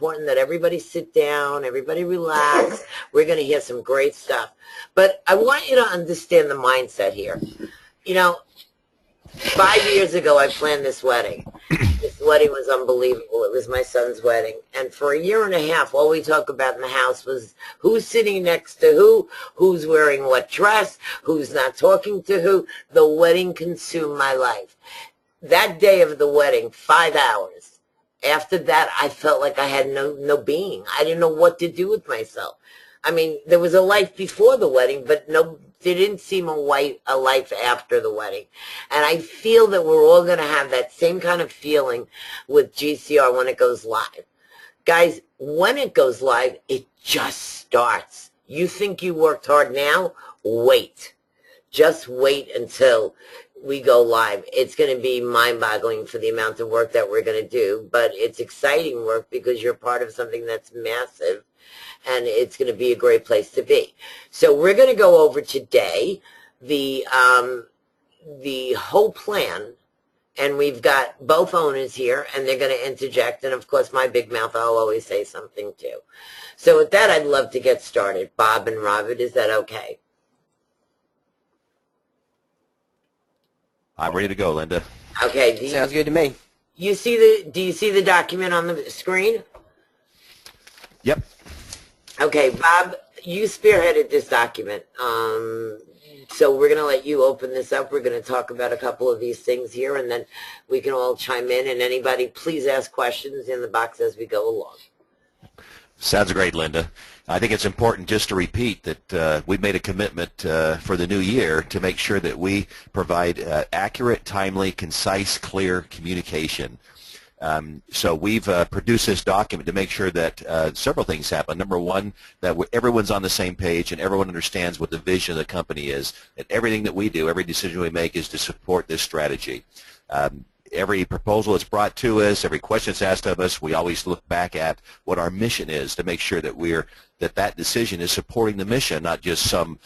important that everybody sit down, everybody relax. We're going to hear some great stuff. But I want you to understand the mindset here. You know, 5 years ago, I planned this wedding. This wedding was unbelievable. It was my son's wedding. And for a year and a half, all we talked about in the house was who's sitting next to who's wearing what dress, who's not talking to who. The wedding consumed my life. That day of the wedding, 5 hours. After that, I felt like I had no being. I didn't know what to do with myself. I mean, there was a life before the wedding, but there didn't seem a life after the wedding. And I feel that we're all going to have that same kind of feeling with GCR when it goes live. Guys, when it goes live, it just starts. You think you worked hard now? Wait. Just wait until we go live. It's going to be mind-boggling for the amount of work that we're going to do, but it's exciting work because you're part of something that's massive. And it's going to be a great place to be. So we're going to go over today the whole plan, and we've got both owners here, and they're going to interject. And of course, my big mouth, I'll always say something too. So with that, I'd love to get started. Bob and Robert, is that okay? I'm ready to go, Linda. Okay. Sounds good to me. Do you see the document on the screen? Yep. Okay, Bob, you spearheaded this document, so we're going to let you open this up. We're going to talk about a couple of these things here, and then we can all chime in, and anybody, please ask questions in the box as we go along. Sounds great, Linda. I think it's important just to repeat that we've made a commitment for the new year to make sure that we provide accurate, timely, concise, clear communication. So we've produced this document to make sure that several things happen. Number one, that everyone's on the same page and everyone understands what the vision of the company is. And everything that we do, every decision we make is to support this strategy. Every proposal that's brought to us, every question that's asked of us, we always look back at what our mission is to make sure that that decision is supporting the mission, not just some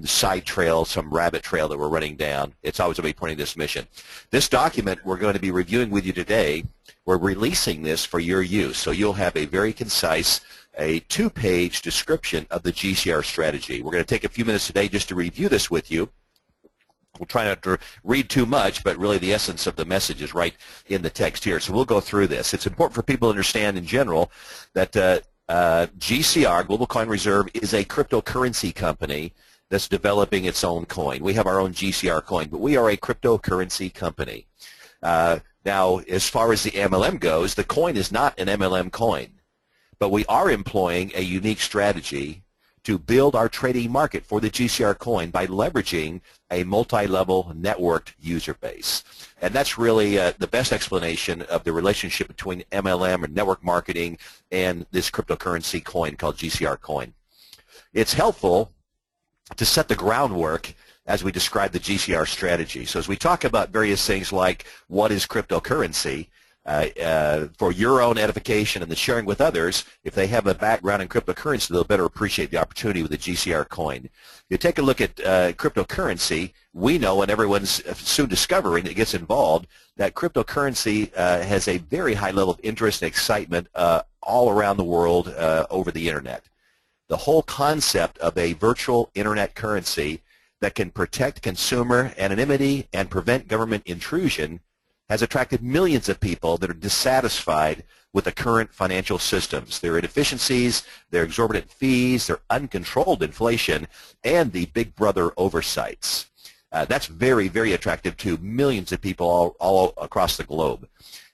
side trail, some rabbit trail that we're running down. It's always going to be pointing this mission. This document we're going to be reviewing with you today. We're releasing this for your use, so you'll have a very concise, a 2-page description of the GCR strategy. We're going to take a few minutes today just to review this with you. We'll try not to read too much, but really the essence of the message is right in the text here. So we'll go through this. It's important for people to understand in general that GCR, Global Coin Reserve, is a cryptocurrency company that's developing its own coin. We have our own GCR coin, but we are a cryptocurrency company. Now, as far as the MLM goes, the coin is not an MLM coin, but we are employing a unique strategy to build our trading market for the GCR coin by leveraging a multi-level networked user base. And that's really the best explanation of the relationship between MLM or network marketing and this cryptocurrency coin called GCR coin. It's helpful to set the groundwork as we describe the GCR strategy. So as we talk about various things like what is cryptocurrency, for your own edification and the sharing with others, if they have a background in cryptocurrency, they'll better appreciate the opportunity with the GCR coin. If you take a look at cryptocurrency, we know, and everyone's soon discovering that gets involved, that cryptocurrency has a very high level of interest and excitement all around the world over the Internet. The whole concept of a virtual Internet currency that can protect consumer anonymity and prevent government intrusion has attracted millions of people that are dissatisfied with the current financial systems, their inefficiencies, their exorbitant fees, their uncontrolled inflation, and the big brother oversights. That's very, very attractive to millions of people all across the globe.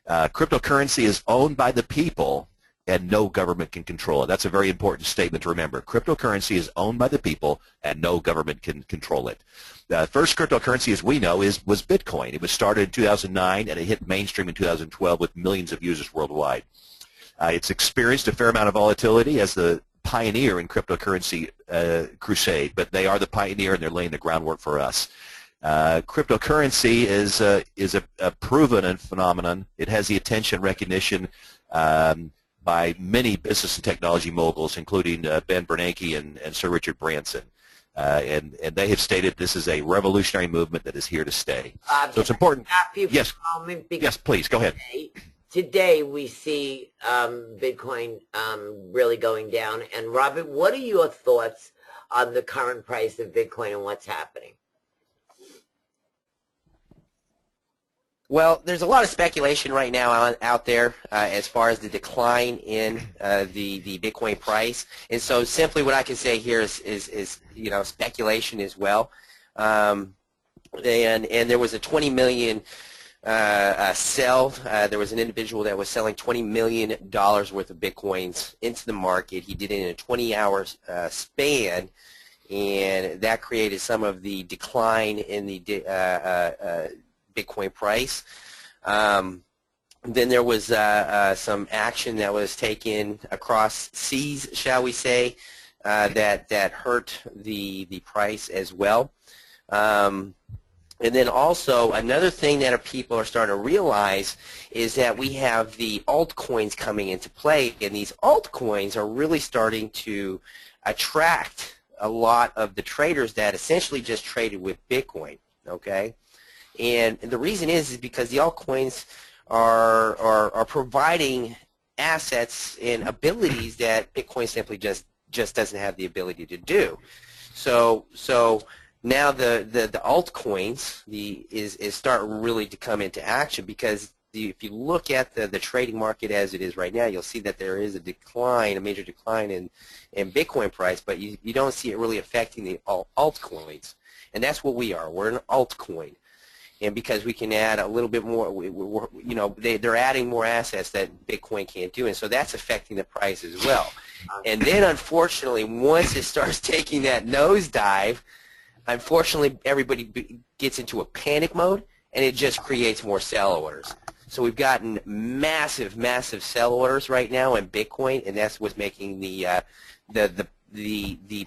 Cryptocurrency is owned by the people, and no government can control it. That's a very important statement to remember. Cryptocurrency is owned by the people, and no government can control it. The first cryptocurrency, as we know, was Bitcoin. It was started in 2009, and it hit mainstream in 2012 with millions of users worldwide. It's experienced a fair amount of volatility as the pioneer in cryptocurrency crusade, but they are the pioneer, and they're laying the groundwork for us. Cryptocurrency is a proven phenomenon. It has the attention, recognition, by many business and technology moguls, including Ben Bernanke and Sir Richard Branson. And they have stated this is a revolutionary movement that is here to stay. So it's important. Yes. Yes, please, go ahead. today we see Bitcoin really going down. And Robert, what are your thoughts on the current price of Bitcoin and what's happening? Well, there's a lot of speculation right now out there as far as the decline in the Bitcoin price, and so simply what I can say here is speculation as well. And there was a 20 million sell. There was an individual that was selling $20 million worth of Bitcoins into the market. He did it in a 20-hour span, and that created some of the decline in the Bitcoin price. Then there was some action that was taken across seas, shall we say, that hurt the price as well. And then also another thing that people are starting to realize is that we have the altcoins coming into play, and these altcoins are really starting to attract a lot of the traders that essentially just traded with Bitcoin. Okay. And the reason is because the altcoins are providing assets and abilities that Bitcoin simply just doesn't have the ability to do. So now the altcoins is starting really to come into action, because if you look at the trading market as it is right now, you'll see that there is a decline, a major decline in Bitcoin price, but you don't see it really affecting the altcoins. And that's what we are. We're an altcoin. And because we can add a little bit more, they're adding more assets that Bitcoin can't do, and so that's affecting the price as well. And then, unfortunately, once it starts taking that nosedive, unfortunately, everybody gets into a panic mode, and it just creates more sell orders. So we've gotten massive, massive sell orders right now in Bitcoin, and that's what's making the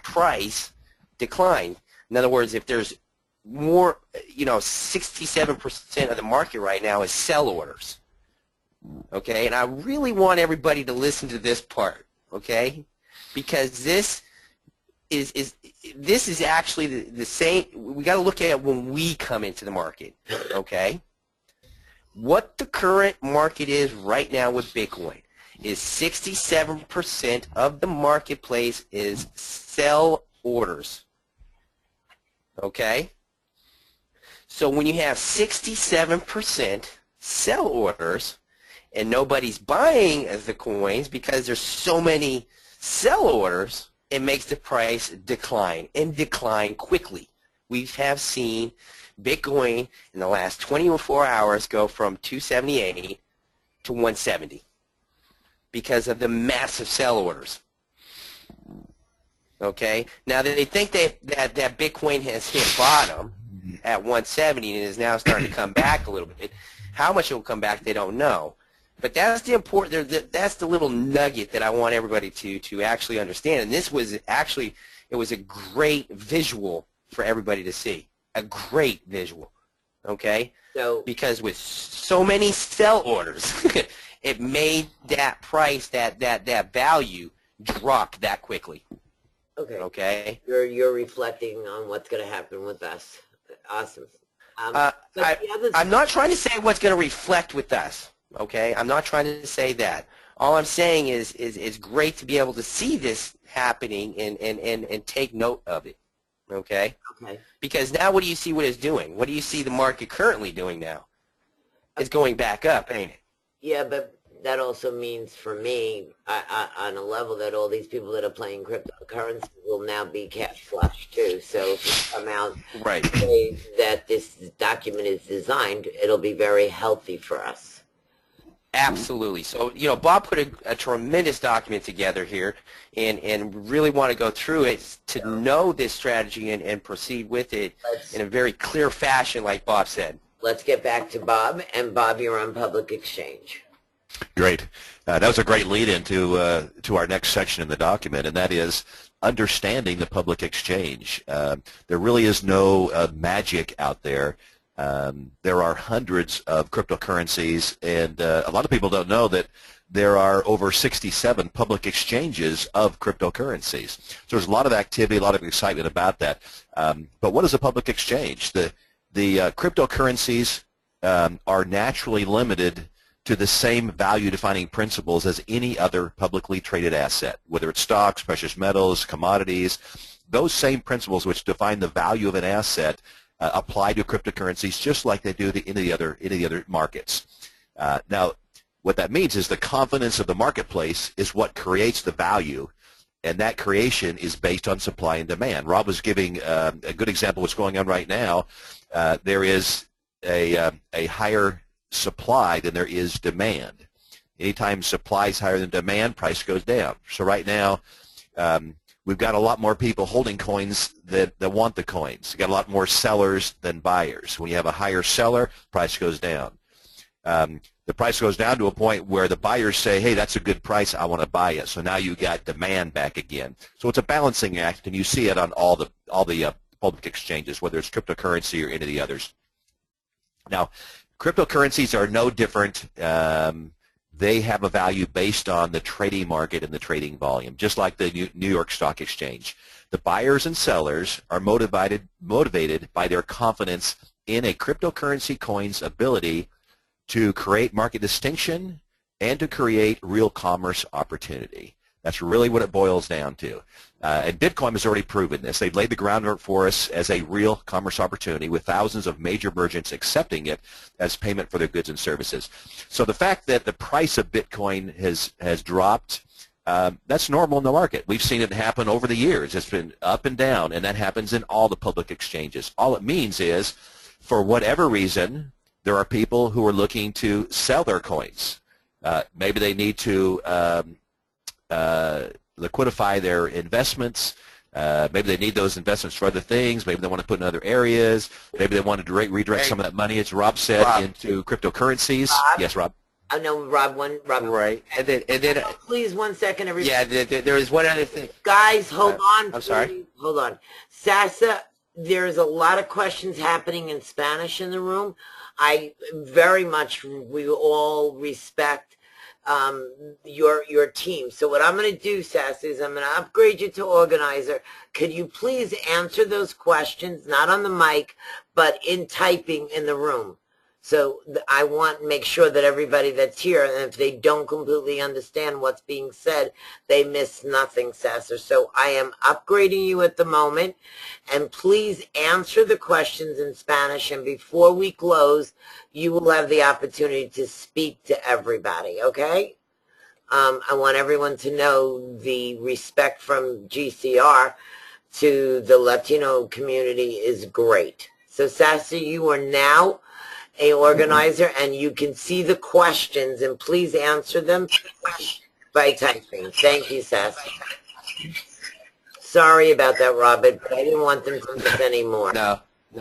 price decline. In other words, if there's more, 67% of the market right now is sell orders. Okay, and I really want everybody to listen to this part, okay, because this is actually the same. We got to look at when we come into the market, okay. What the current market is right now with Bitcoin is 67% of the marketplace is sell orders, okay. So when you have 67% sell orders and nobody's buying the coins because there's so many sell orders, it makes the price decline, and decline quickly. We have seen Bitcoin in the last 24 hours go from 278 to 170 because of the massive sell orders. Okay? Now they think that Bitcoin has hit bottom at 170 and is now starting to come back a little bit. How much it will come back, they don't know. But that's the important. That's the little nugget that I want everybody to actually understand. And this was actually, it was a great visual for everybody to see. A great visual. Okay. So because with so many sell orders, it made that price, that value, drop that quickly. Okay. Okay. You're reflecting on what's going to happen with us. Awesome. I'm not trying to say what's going to reflect with us. Okay, I'm not trying to say that. All I'm saying is it's great to be able to see this happening and take note of it. Okay. Okay. Because now, what do you see? What it's doing? What do you see the market currently doing now? It's going back up, ain't it? Yeah, but that also means for me, on a level, that all these people that are playing cryptocurrency will now be cash flush too. So if you come out right the way that this document is designed, it'll be very healthy for us. Absolutely. So, Bob put a tremendous document together here and really want to go through it to know this strategy and proceed with it in a very clear fashion, like Bob said. Let's get back to Bob. And Bob, you're on public exchange. Great. That was a great lead-in to our next section in the document, and that is understanding the public exchange. There really is no magic out there. There are hundreds of cryptocurrencies, and a lot of people don't know that there are over 67 public exchanges of cryptocurrencies. So there's a lot of activity, a lot of excitement about that. But what is a public exchange? The cryptocurrencies are naturally limited to the same value-defining principles as any other publicly traded asset, whether it's stocks, precious metals, commodities. Those same principles which define the value of an asset apply to cryptocurrencies just like they do to any of the other markets. Now, what that means is the confidence of the marketplace is what creates the value, and that creation is based on supply and demand. Rob was giving a good example of what's going on right now. There is a higher supply than there is demand. Anytime supply is higher than demand, price goes down. So right now, we've got a lot more people holding coins that want the coins. We've got a lot more sellers than buyers. When you have a higher seller, price goes down. The price goes down to a point where the buyers say, hey, that's a good price, I want to buy it. So now you got demand back again. So it's a balancing act, and you see it on all the public exchanges, whether it's cryptocurrency or any of the others. Now, cryptocurrencies are no different. They have a value based on the trading market and the trading volume, just like the New York Stock Exchange. The buyers and sellers are motivated by their confidence in a cryptocurrency coin's ability to create market distinction and to create real commerce opportunity. That's really what it boils down to. And Bitcoin has already proven this. They've laid the groundwork for us as a real commerce opportunity with thousands of major merchants accepting it as payment for their goods and services. So the fact that the price of Bitcoin has dropped, that's normal in the market. We've seen it happen over the years. It's been up and down, and that happens in all the public exchanges. All it means is, for whatever reason, there are people who are looking to sell their coins. Maybe they need to liquidify their investments. Maybe they need those investments for other things. Maybe they want to put in other areas. Maybe they want to redirect some of that money, as Rob said, into cryptocurrencies. Rob? Yes, Rob. I know, Rob. Right. And then Please, 1 second, everybody. yeah, there was one other thing. Guys, hold on. I'm sorry? Please. Hold on. Sasa, there's a lot of questions happening in Spanish in the room. We all respect your team. So what I'm going to do, Sasa, is I'm going to upgrade you to organizer. Could you please answer those questions, not on the mic, but in typing in the room? So I want to make sure that everybody that's here, and if they don't completely understand what's being said, they miss nothing, Sasser. So I am upgrading you at the moment, and please answer the questions in Spanish, and before we close, you will have the opportunity to speak to everybody, okay? I want everyone to know the respect from GCR to the Latino community is great. So Sasser, you are now a organizer, and you can see the questions, and please answer them by typing. Thank you, Sass. Sorry about that, Robert, but I didn't want them to miss any more. No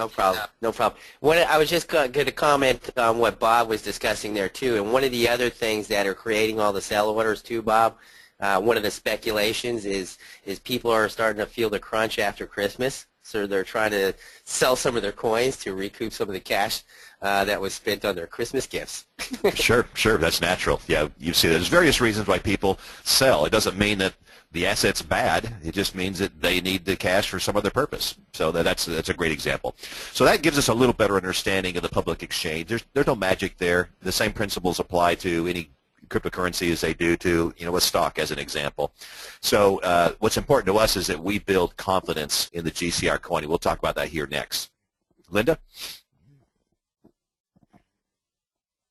problem. No problem. I was just going to comment on what Bob was discussing there, too. And one of the other things that are creating all the sell orders, too, Bob, one of the speculations is people are starting to feel the crunch after Christmas. So they're trying to sell some of their coins to recoup some of the cash that was spent on their Christmas gifts. Sure, that's natural. Yeah, you see, there's various reasons why people sell. It doesn't mean that the asset's bad. It just means that they need the cash for some other purpose. So that's a great example. So that gives us a little better understanding of the public exchange. There's no magic there. The same principles apply to any cryptocurrency as they do to, a stock, as an example. So what's important to us is that we build confidence in the GCR coin. We'll talk about that here next. Linda?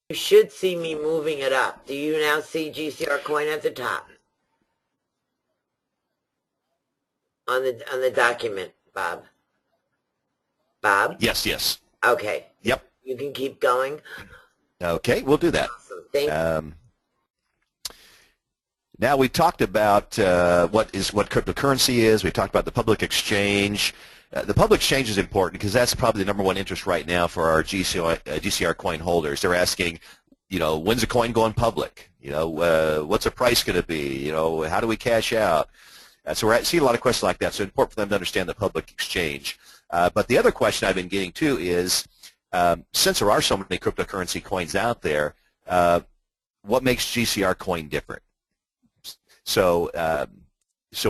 You should see me moving it up. Do you now see GCR coin at the top? On the document, Bob? Bob? Yes. Okay. Yep. You can keep going. Okay, we'll do that. Awesome. Thank you. Now we talked about what cryptocurrency is. We talked about the public exchange. The public exchange is important because that's probably the number one interest right now for our GCR coin holders. They're asking, when's the coin going public? What's the price going to be? How do we cash out? So we're seeing a lot of questions like that. So it's important for them to understand the public exchange. But the other question I've been getting too is, since there are so many cryptocurrency coins out there, what makes GCR coin different? So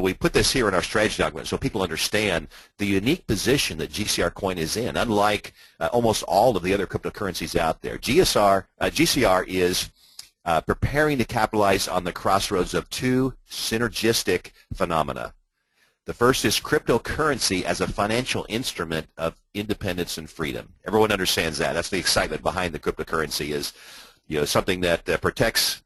we put this here in our strategy document so people understand the unique position that GCR coin is in. Unlike almost all of the other cryptocurrencies out there, GCR is preparing to capitalize on the crossroads of two synergistic phenomena. The first is cryptocurrency as a financial instrument of independence and freedom. Everyone understands that. That's the excitement behind the cryptocurrency, is something that protects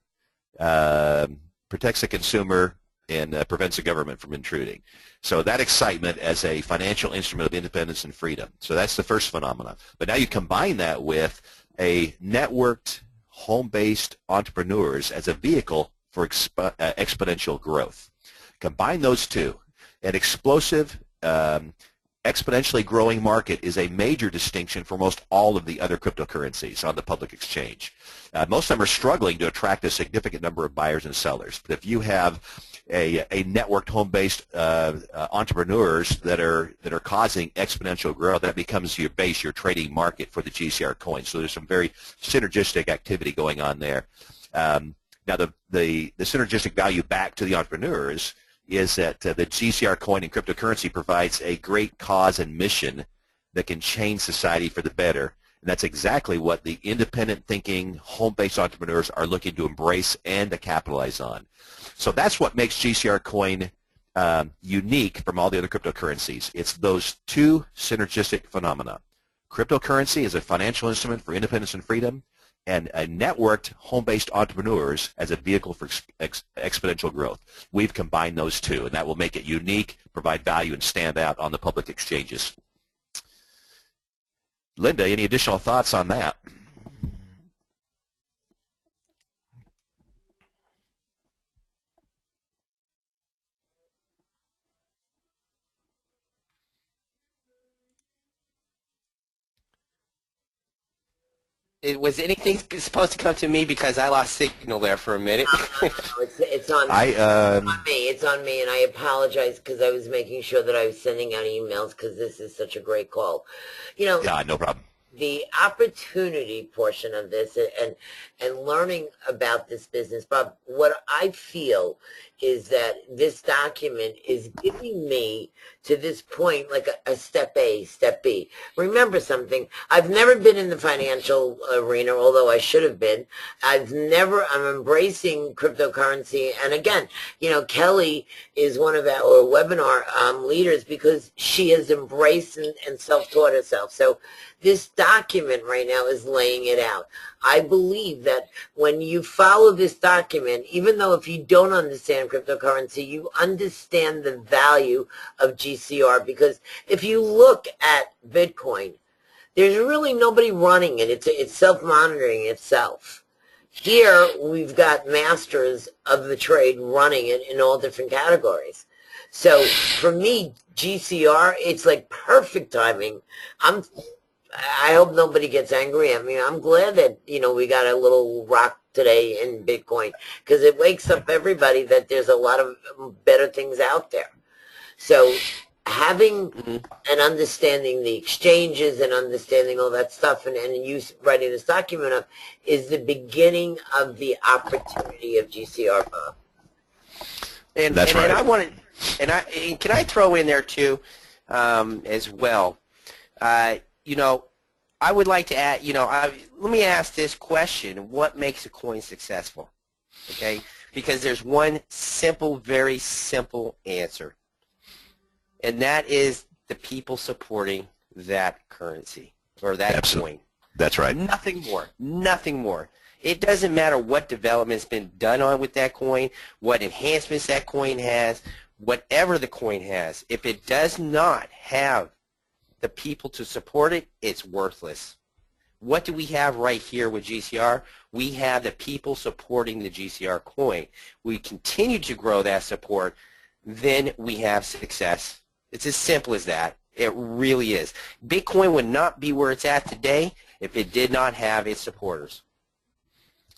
the consumer and prevents the government from intruding. So that excitement as a financial instrument of independence and freedom. So that's the first phenomenon. But now you combine that with a networked, home-based entrepreneurs as a vehicle for exponential growth. Combine those two. An explosive, exponentially growing market is a major distinction for most all of the other cryptocurrencies on the public exchange. Most of them are struggling to attract a significant number of buyers and sellers. But if you have a networked, home-based entrepreneurs that are causing exponential growth, that becomes your base, your trading market for the GCR coin. So there's some very synergistic activity going on there. Now the synergistic value back to the entrepreneurs is that the GCR coin and cryptocurrency provides a great cause and mission that can change society for the better. And that's exactly what the independent thinking, home-based entrepreneurs are looking to embrace and to capitalize on. So that's what makes GCR coin unique from all the other cryptocurrencies. It's those two synergistic phenomena. Cryptocurrency is a financial instrument for independence and freedom, and a networked home-based entrepreneurs as a vehicle for exponential growth. We've combined those two, and that will make it unique, provide value, and stand out on the public exchanges. Linda, any additional thoughts on that? Was anything supposed to come to me because I lost signal there for a minute? No, it's on me. It's on me, and I apologize because I was making sure that I was sending out emails because this is such a great call. Yeah, no problem. The opportunity portion of this and learning about this business, Bob, what I feel is that this document is giving me to this point like a step A, step B. Remember something, I've never been in the financial arena, although I should have been. I'm embracing cryptocurrency. And again, Kelly is one of our webinar leaders because she has embraced and self-taught herself. So this document right now is laying it out. I believe that when you follow this document, even though if you don't understand cryptocurrency, you understand the value of GCR, because if you look at Bitcoin, there's really nobody running it. It's self-monitoring itself. Here, we've got masters of the trade running it in all different categories. So for me, GCR, it's like perfect timing. I hope nobody gets angry at me. I'm glad that, we got a little rock today in Bitcoin, because it wakes up everybody that there's a lot of better things out there. So having and understanding the exchanges and understanding all that stuff and you writing this document up is the beginning of the opportunity of GCR, Bob. And can I throw in there too, as well? I would like to add, let me ask this question: what makes a coin successful? Okay, because there's one simple, very simple answer, and that is the people supporting that currency or that coin. That's right. Nothing more. Nothing more. It doesn't matter what development's been done on with that coin, what enhancements that coin has, whatever the coin has. If it does not have the people to support it, it's worthless. What do we have right here with GCR? We have the people supporting the GCR coin. We continue to grow that support, then we have success. It's as simple as that. It really is. Bitcoin would not be where it's at today if it did not have its supporters.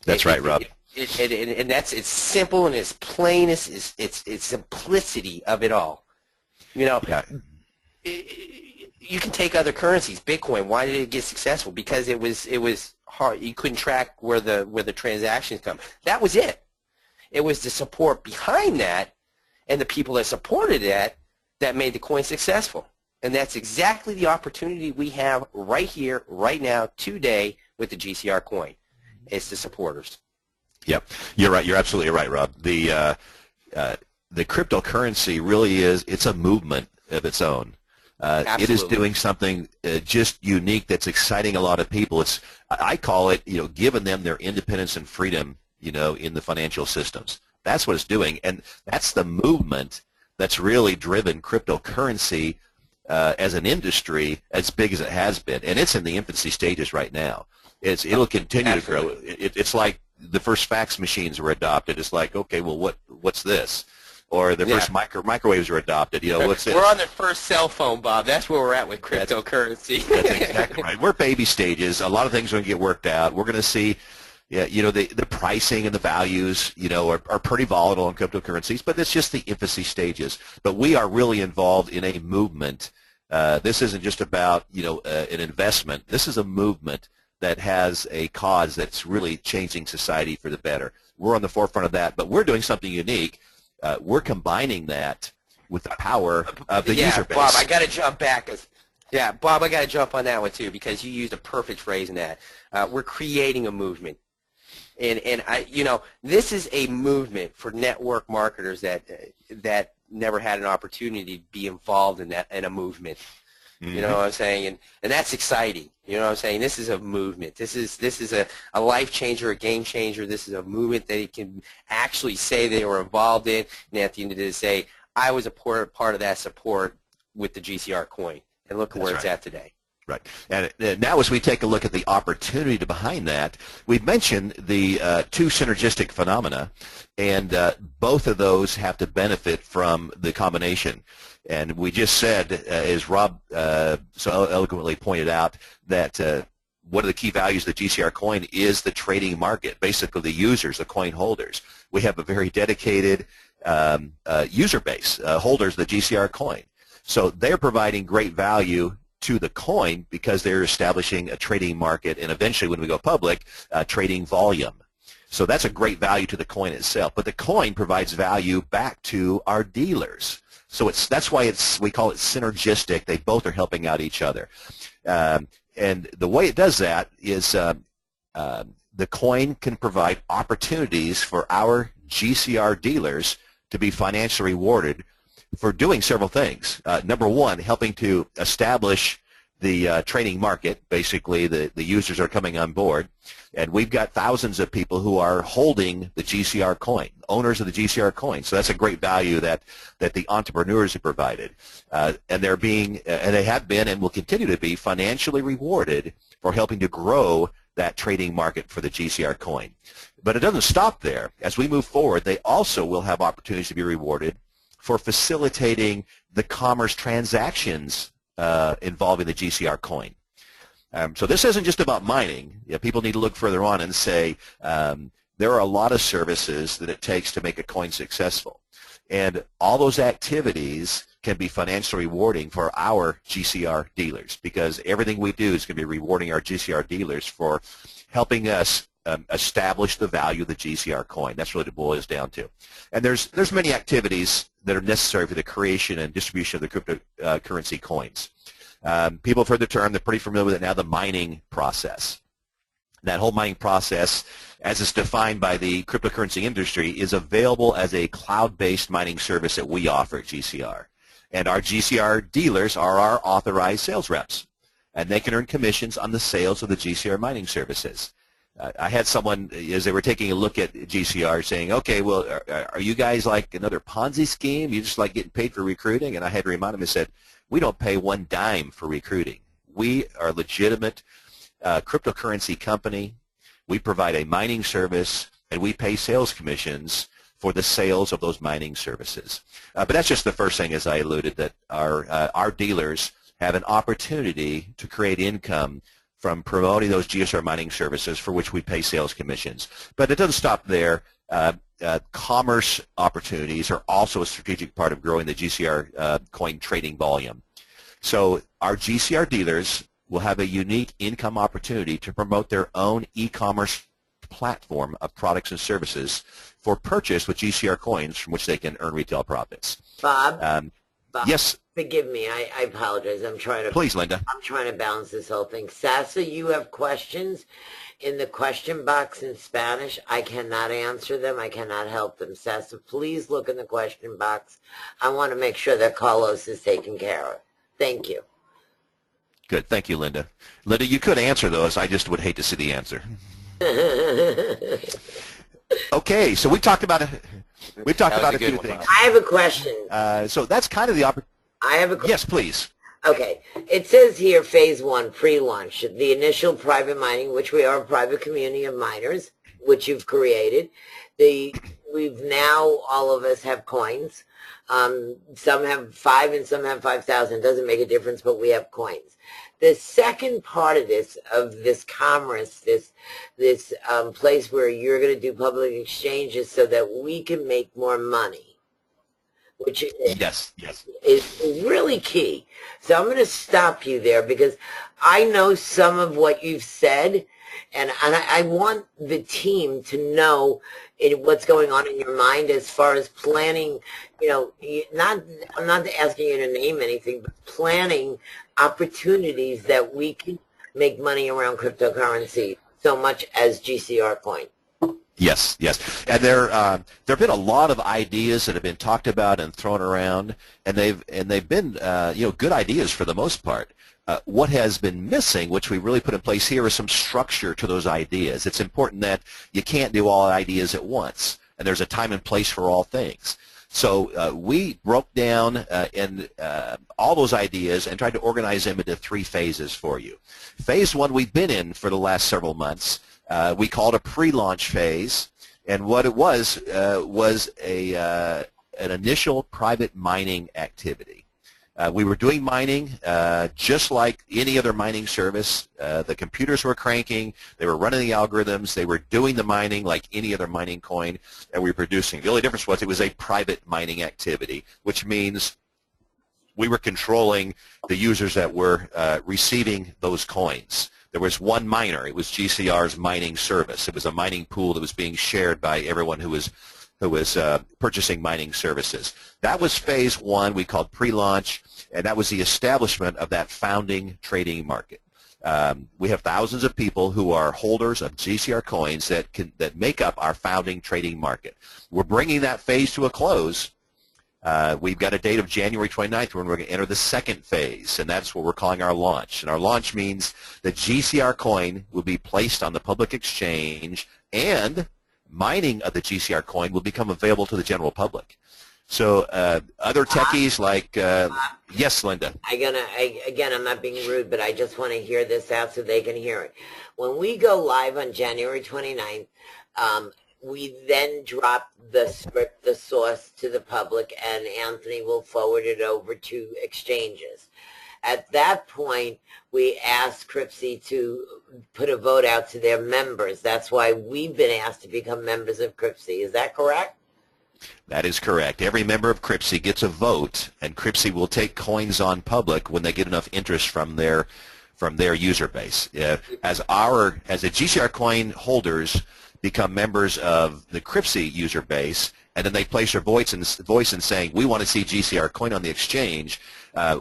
That's right, Rob. And it's simple and it's plain as it's simplicity of it all. Yeah. You can take other currencies. Bitcoin, why did it get successful? Because it was hard. You couldn't track where the transactions come. That was it. It was the support behind that and the people that supported that made the coin successful. And that's exactly the opportunity we have right here, right now, today with the GCR coin. It's the supporters. Yep, you're right. You're absolutely right, Rob. The cryptocurrency really it's a movement of its own. It is Absolutely. doing something just unique that's exciting a lot of people. I call it, giving them their independence and freedom, in the financial systems. That's what it's doing, and that's the movement that's really driven cryptocurrency as an industry as big as it has been, and it's in the infancy stages right now. It'll continue to grow. Absolutely. It's like the first fax machines were adopted. It's like, okay, well, what's this? Or the Yeah. first microwaves were adopted. What's this? We're on the first cell phone, Bob. That's where we're at with cryptocurrency. That's exactly right. We're baby stages. A lot of things are going to get worked out. We're going to see, yeah, the pricing and the values, are pretty volatile in cryptocurrencies, but it's just the infancy stages. But we are really involved in a movement. This isn't just about, an investment. This is a movement that has a cause that's really changing society for the better. We're on the forefront of that, but we're doing something unique. We're combining that with the power of the user base. Bob, I got to jump back. Bob, I got to jump on that one too because you used a perfect phrase in that. We're creating a movement, and this is a movement for network marketers that never had an opportunity to be involved in a movement. Mm-hmm. You know what I'm saying? And that's exciting. You know what I'm saying? This is a movement. This is a life changer, a game changer. This is a movement that you can actually say they were involved in, and at the end of the day say, I was a part of that support with the GCR coin. And look where it's at today. Right. And now as we take a look at the opportunity behind that, we've mentioned the two synergistic phenomena, and both of those have to benefit from the combination. And we just said, as Rob so eloquently pointed out, that one of the key values of the GCR coin is the trading market, basically the users, the coin holders. We have a very dedicated user base, holders of the GCR coin. So they're providing great value to the coin because they're establishing a trading market, and eventually when we go public, trading volume. So that's a great value to the coin itself. But the coin provides value back to our dealers. So that's why we call it synergistic. They both are helping out each other. And the way it does that is the coin can provide opportunities for our GCR dealers to be financially rewarded for doing several things. Number one, helping to establish the trading market. Basically, the users are coming on board, and we've got thousands of people who are holding the GCR coin, owners of the GCR coin. So that's a great value that the entrepreneurs have provided, and they have been and will continue to be financially rewarded for helping to grow that trading market for the GCR coin. But it doesn't stop there. As we move forward, they also will have opportunities to be rewarded for facilitating the commerce transactions involving the GCR coin. So this isn't just about mining. People need to look further on and say there are a lot of services that it takes to make a coin successful. And all those activities can be financially rewarding for our GCR dealers, because everything we do is going to be rewarding our GCR dealers for helping us establish the value of the GCR coin. That's really what it boils down to. And there's many activities that are necessary for the creation and distribution of the cryptocurrency coins. People have heard the term. They're pretty familiar with it now, the mining process. That whole mining process, as it's defined by the cryptocurrency industry, is available as a cloud-based mining service that we offer at GCR. And our GCR dealers are our authorized sales reps, and they can earn commissions on the sales of the GCR mining services. I had someone, as they were taking a look at GCR, saying, okay, well, are you guys like another Ponzi scheme? You just like getting paid for recruiting? And I had to remind them, I said, we don't pay one dime for recruiting. We are a legitimate cryptocurrency company. We provide a mining service, and we pay sales commissions for the sales of those mining services. But that's just the first thing, as I alluded, that our dealers have an opportunity to create income from promoting those GSR mining services for which we pay sales commissions. But it doesn't stop there. Commerce opportunities are also a strategic part of growing the GCR coin trading volume. So our GCR dealers will have a unique income opportunity to promote their own e-commerce platform of products and services for purchase with GCR coins from which they can earn retail profits. Bob? Yes, Forgive me. I apologize. please, Linda. I'm trying to balance this whole thing. Sasa, you have questions in the question box in Spanish. I cannot answer them. I cannot help them. Sasa, please look in the question box. I want to make sure that Carlos is taken care of. Thank you. Good. Thank you, Linda. Linda, you could answer those. I just would hate to see the answer. Okay, so we've talked about a few things. I have a question. So that's kind of the opportunity. I have a question. Yes, please. Okay. It says here, phase one, pre-launch, the initial private mining, which we are a private community of miners, which you've created. We've now, all of us have coins. Some have 5 and some have 5,000. Doesn't make a difference, but we have coins. The second part of this commerce, this place where you're going to do public exchanges so that we can make more money, which Yes. is really key. So I'm going to stop you there because I know some of what you've said, and I want the team to know what's going on in your mind as far as planning. I'm not asking you to name anything, but planning opportunities that we can make money around cryptocurrency so much as GCR coin. Yes. And there have been a lot of ideas that have been talked about and thrown around, and they've been good ideas for the most part. What has been missing, which we really put in place here, is some structure to those ideas. It's important that you can't do all ideas at once, and there's a time and place for all things. So we broke down all those ideas and tried to organize them into 3 phases for you. Phase 1 we've been in for the last several months. We called a pre-launch phase, and what it was an initial private mining activity. We were doing mining just like any other mining service. The computers were cranking, they were running the algorithms, they were doing the mining like any other mining coin, and we were producing. The only difference was it was a private mining activity, which means we were controlling the users that were receiving those coins. There was one miner. It was GCR's mining service. It was a mining pool that was being shared by everyone who was purchasing mining services. That was phase 1. We called pre-launch, and that was the establishment of that founding trading market. We have thousands of people who are holders of GCR coins that make up our founding trading market. We're bringing that phase to a close. We've got a date of January 29th when we're going to enter the second phase, and that's what we're calling our launch. And our launch means the GCR coin will be placed on the public exchange, and mining of the GCR coin will become available to the general public. So other techies like, yes, Linda. Again, I'm not being rude, but I just want to hear this out so they can hear it. When we go live on January 29th, we then drop the script, the source to the public, and Anthony will forward it over to exchanges. At that point, we ask Cripsy to put a vote out to their members. That's why we've been asked to become members of Cripsy. Is that correct? That is correct. Every member of Cripsy gets a vote, and Cripsy will take coins on public when they get enough interest from their user base. As the GCR coin holders become members of the Cripsy user base, and then they place their voice in saying, we want to see GCR coin on the exchange,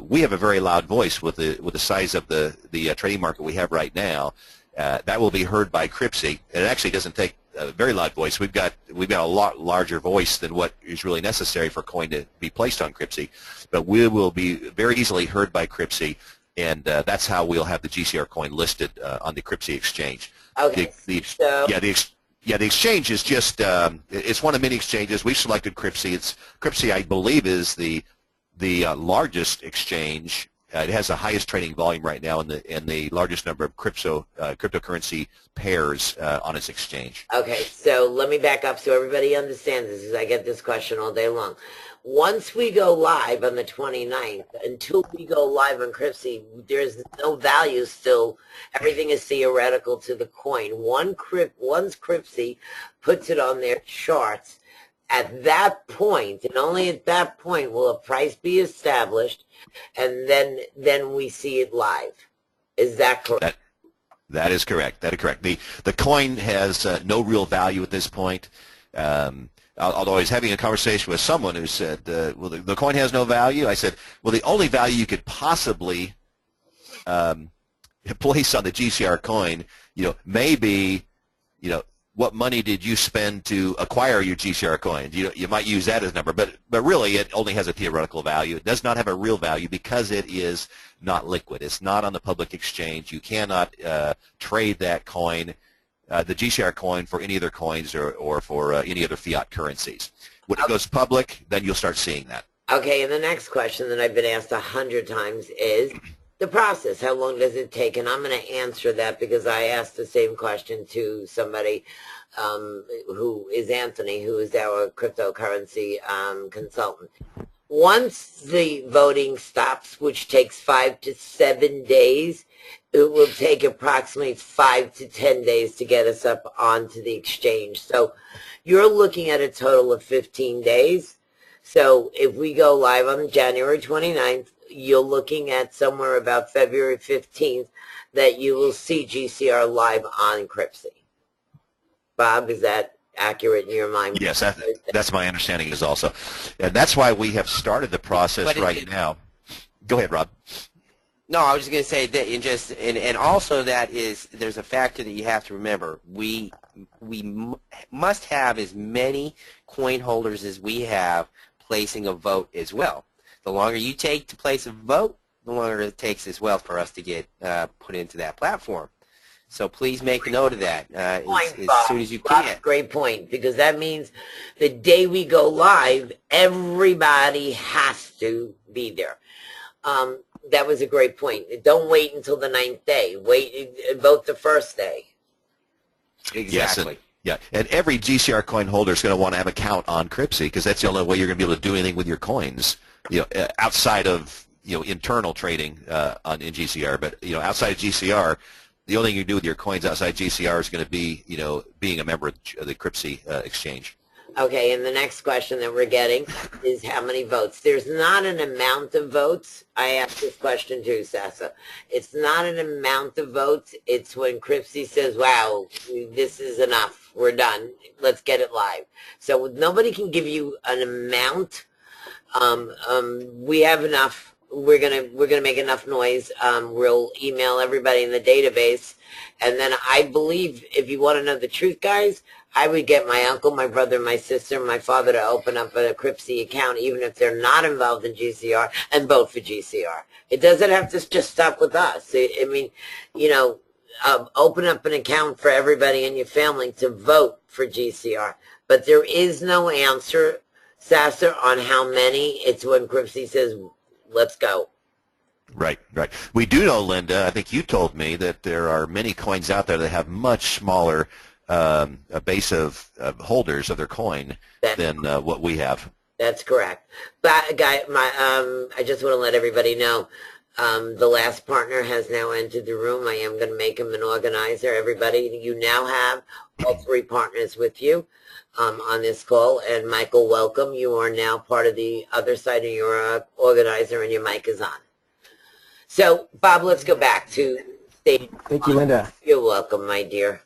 we have a very loud voice with the size of the trading market we have right now. That will be heard by Cripsy. And it actually doesn't take a very loud voice. We've got a lot larger voice than what is really necessary for coin to be placed on Cripsy. But we will be very easily heard by Cripsy, and that's how we'll have the GCR coin listed on the Cripsy exchange. Okay. The exchange is just it's one of many exchanges. We've selected Cripsy. Cripsy, I believe, is the largest exchange. It has the highest trading volume right now and the largest number of cryptocurrency pairs on its exchange. Okay, so let me back up so everybody understands this, because I get this question all day long. Once we go live on the 29th, until we go live on Cripsy, there's no value still. Everything is theoretical to the coin. Once Cripsy puts it on their charts, at that point, and only at that point, will a price be established, and then we see it live. Is that correct? That is correct. That is correct. The coin has no real value at this point. although I was having a conversation with someone who said, well, the coin has no value. I said, well, the only value you could possibly place on the GCR coin, may be, what money did you spend to acquire your GCR coins? You might use that as a number, but really it only has a theoretical value. It does not have a real value because it is not liquid. It's not on the public exchange. You cannot trade that coin, the GCR coin, for any other coins or for any other fiat currencies. When it goes public, then you'll start seeing that. Okay, and the next question that I've been asked 100 times is the process. How long does it take? And I'm going to answer that because I asked the same question to somebody who is Anthony, who is our cryptocurrency consultant. Once the voting stops, which takes 5 to 7 days, it will take approximately 5 to 10 days to get us up onto the exchange. So you're looking at a total of 15 days. So if we go live on January 29th, you're looking at somewhere about February 15th that you will see GCR live on Cripsy. Bob, is that accurate in your mind? Yes, that's my understanding is also. And that's why we have started the process right now. Go ahead, Rob. No, I was just going to say that, and also that is, there's a factor that you have to remember. We must have as many coin holders as we have placing a vote as well. The longer you take to place a vote, the longer it takes as well for us to get put into that platform. So please make a note of that as soon as you can. Great point, because that means the day we go live, everybody has to be there. That was a great point. Don't wait until the 9th day. Vote the first day. Exactly. Yeah, and every GCR coin holder is going to want to have an account on Cripsy because that's the only way you're going to be able to do anything with your coins, outside of internal trading in GCR. But outside of GCR, the only thing you do with your coins outside GCR is going to be being a member of the Cripsy exchange. Okay, and the next question that we're getting is how many votes. There's not an amount of votes. I asked this question too, Sasa. It's not an amount of votes. It's when Cripsy says, wow, this is enough. We're done. Let's get it live. So nobody can give you an amount. We have enough. We're gonna make enough noise. We'll email everybody in the database. And then I believe, if you want to know the truth, guys, I would get my uncle, my brother, my sister, my father to open up a Cripsy account, even if they're not involved in GCR, and vote for GCR. It doesn't have to just stop with us. I mean, open up an account for everybody in your family to vote for GCR. But there is no answer, Sasser, on how many. It's when Cripsy says, let's go. Right. We do know, Linda, I think you told me that there are many coins out there that have much smaller a base of holders of their coin than what we have. That's correct. But I just want to let everybody know, the last partner has now entered the room. I am going to make him an organizer. Everybody, you now have all 3 partners with you on this call. And Michael, welcome. You are now part of the other side, and you're an organizer, and your mic is on. So, Bob, let's go back to stage. Thank you, Linda. You're welcome, my dear.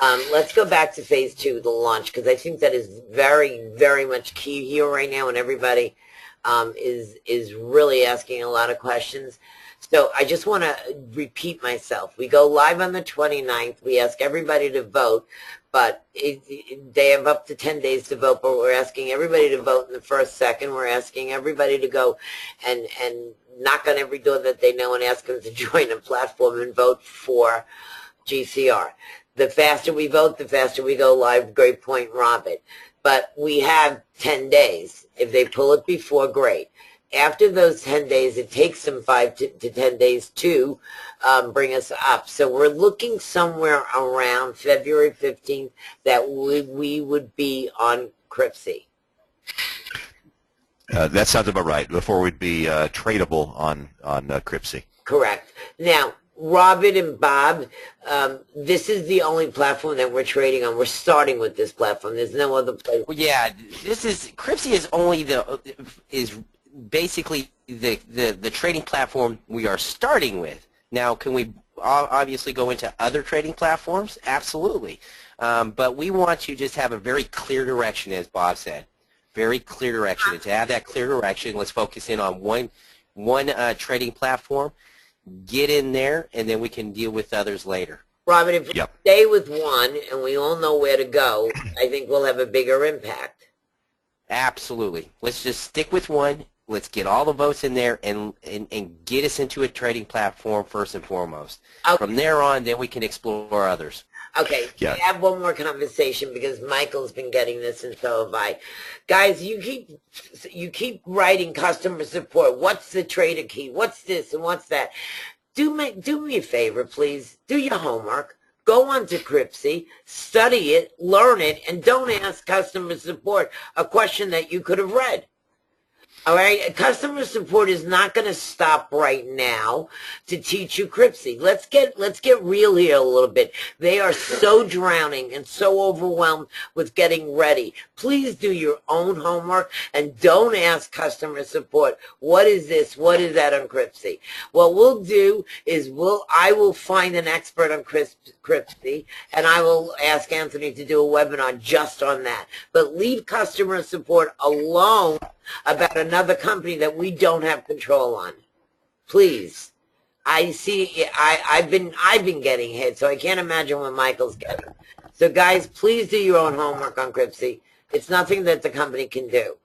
Let's go back to phase 2, the launch, because I think that is very, very much key here right now, and everybody is really asking a lot of questions. So I just want to repeat myself. We go live on the 29th. We ask everybody to vote, but they have up to 10 days to vote, but we're asking everybody to vote in the first second. We're asking everybody to go and knock on every door that they know and ask them to join a platform and vote for GCR. The faster we vote, the faster we go live. Great point, Robin. But we have 10 days. If they pull it before, great. After those 10 days, it takes them 5 to 10 days to bring us up. So we're looking somewhere around February 15th that we would be on Cripsy. That sounds about right. Before we'd be tradable on Cripsy. Correct. Now, Robin and Bob, this is the only platform that we're trading on. We're starting with this platform. There's no other place. Well, yeah, Cripsy is only basically the trading platform we are starting with. Now, can we obviously go into other trading platforms? Absolutely. But we want to just have a very clear direction, as Bob said. Very clear direction. And to have that clear direction, let's focus in on one trading platform, get in there, and then we can deal with others later. Robin, if we Yep. stay with one and we all know where to go, I think we'll have a bigger impact. Absolutely. Let's just stick with one. Let's get all the votes in there and get us into a trading platform first and foremost. Okay. From there on, then we can explore others. Okay, Yeah. we have one more conversation because Michael's been getting this and so have I. Guys, you keep writing customer support. What's the trader key? What's this and what's that? Do me a favor, please. Do your homework. Go on to Cripsy, study it, learn it, and don't ask customer support a question that you could have read. All right, customer support is not going to stop right now to teach you Cripsy. Let's get real here a little bit. They are so drowning and so overwhelmed with getting ready. Please do your own homework and don't ask customer support, what is this, what is that on Cripsy? What we'll do is I will find an expert on Cripsy and I will ask Anthony to do a webinar just on that. But leave customer support alone about another company that we don't have control on. Please. I see I've been getting hit, so I can't imagine what Michael's getting. So guys, please do your own homework on Cripsy. It's nothing that the company can do.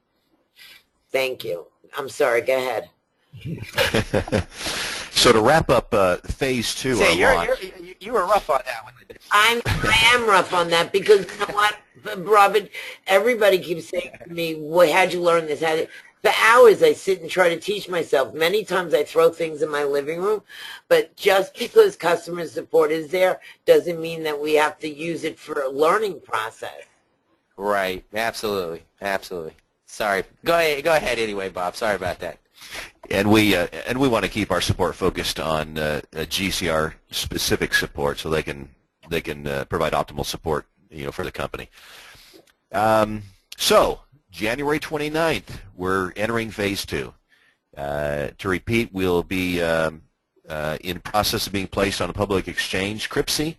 Thank you. I'm sorry, go ahead. So to wrap up phase 2, Say, our launch. you were rough on that one. I am rough on that because you know what, Robin, everybody keeps saying to me, well, how'd you learn this? For hours I sit and try to teach myself. Many times I throw things in my living room, but just because customer support is there doesn't mean that we have to use it for a learning process. Right. Absolutely. Absolutely. Sorry. Go ahead anyway, Bob. Sorry about that. And we want to keep our support focused on GCR specific support, so they can provide optimal support, for the company. So January 29th, we're entering phase 2. To repeat, we'll be in process of being placed on a public exchange, Cripsy,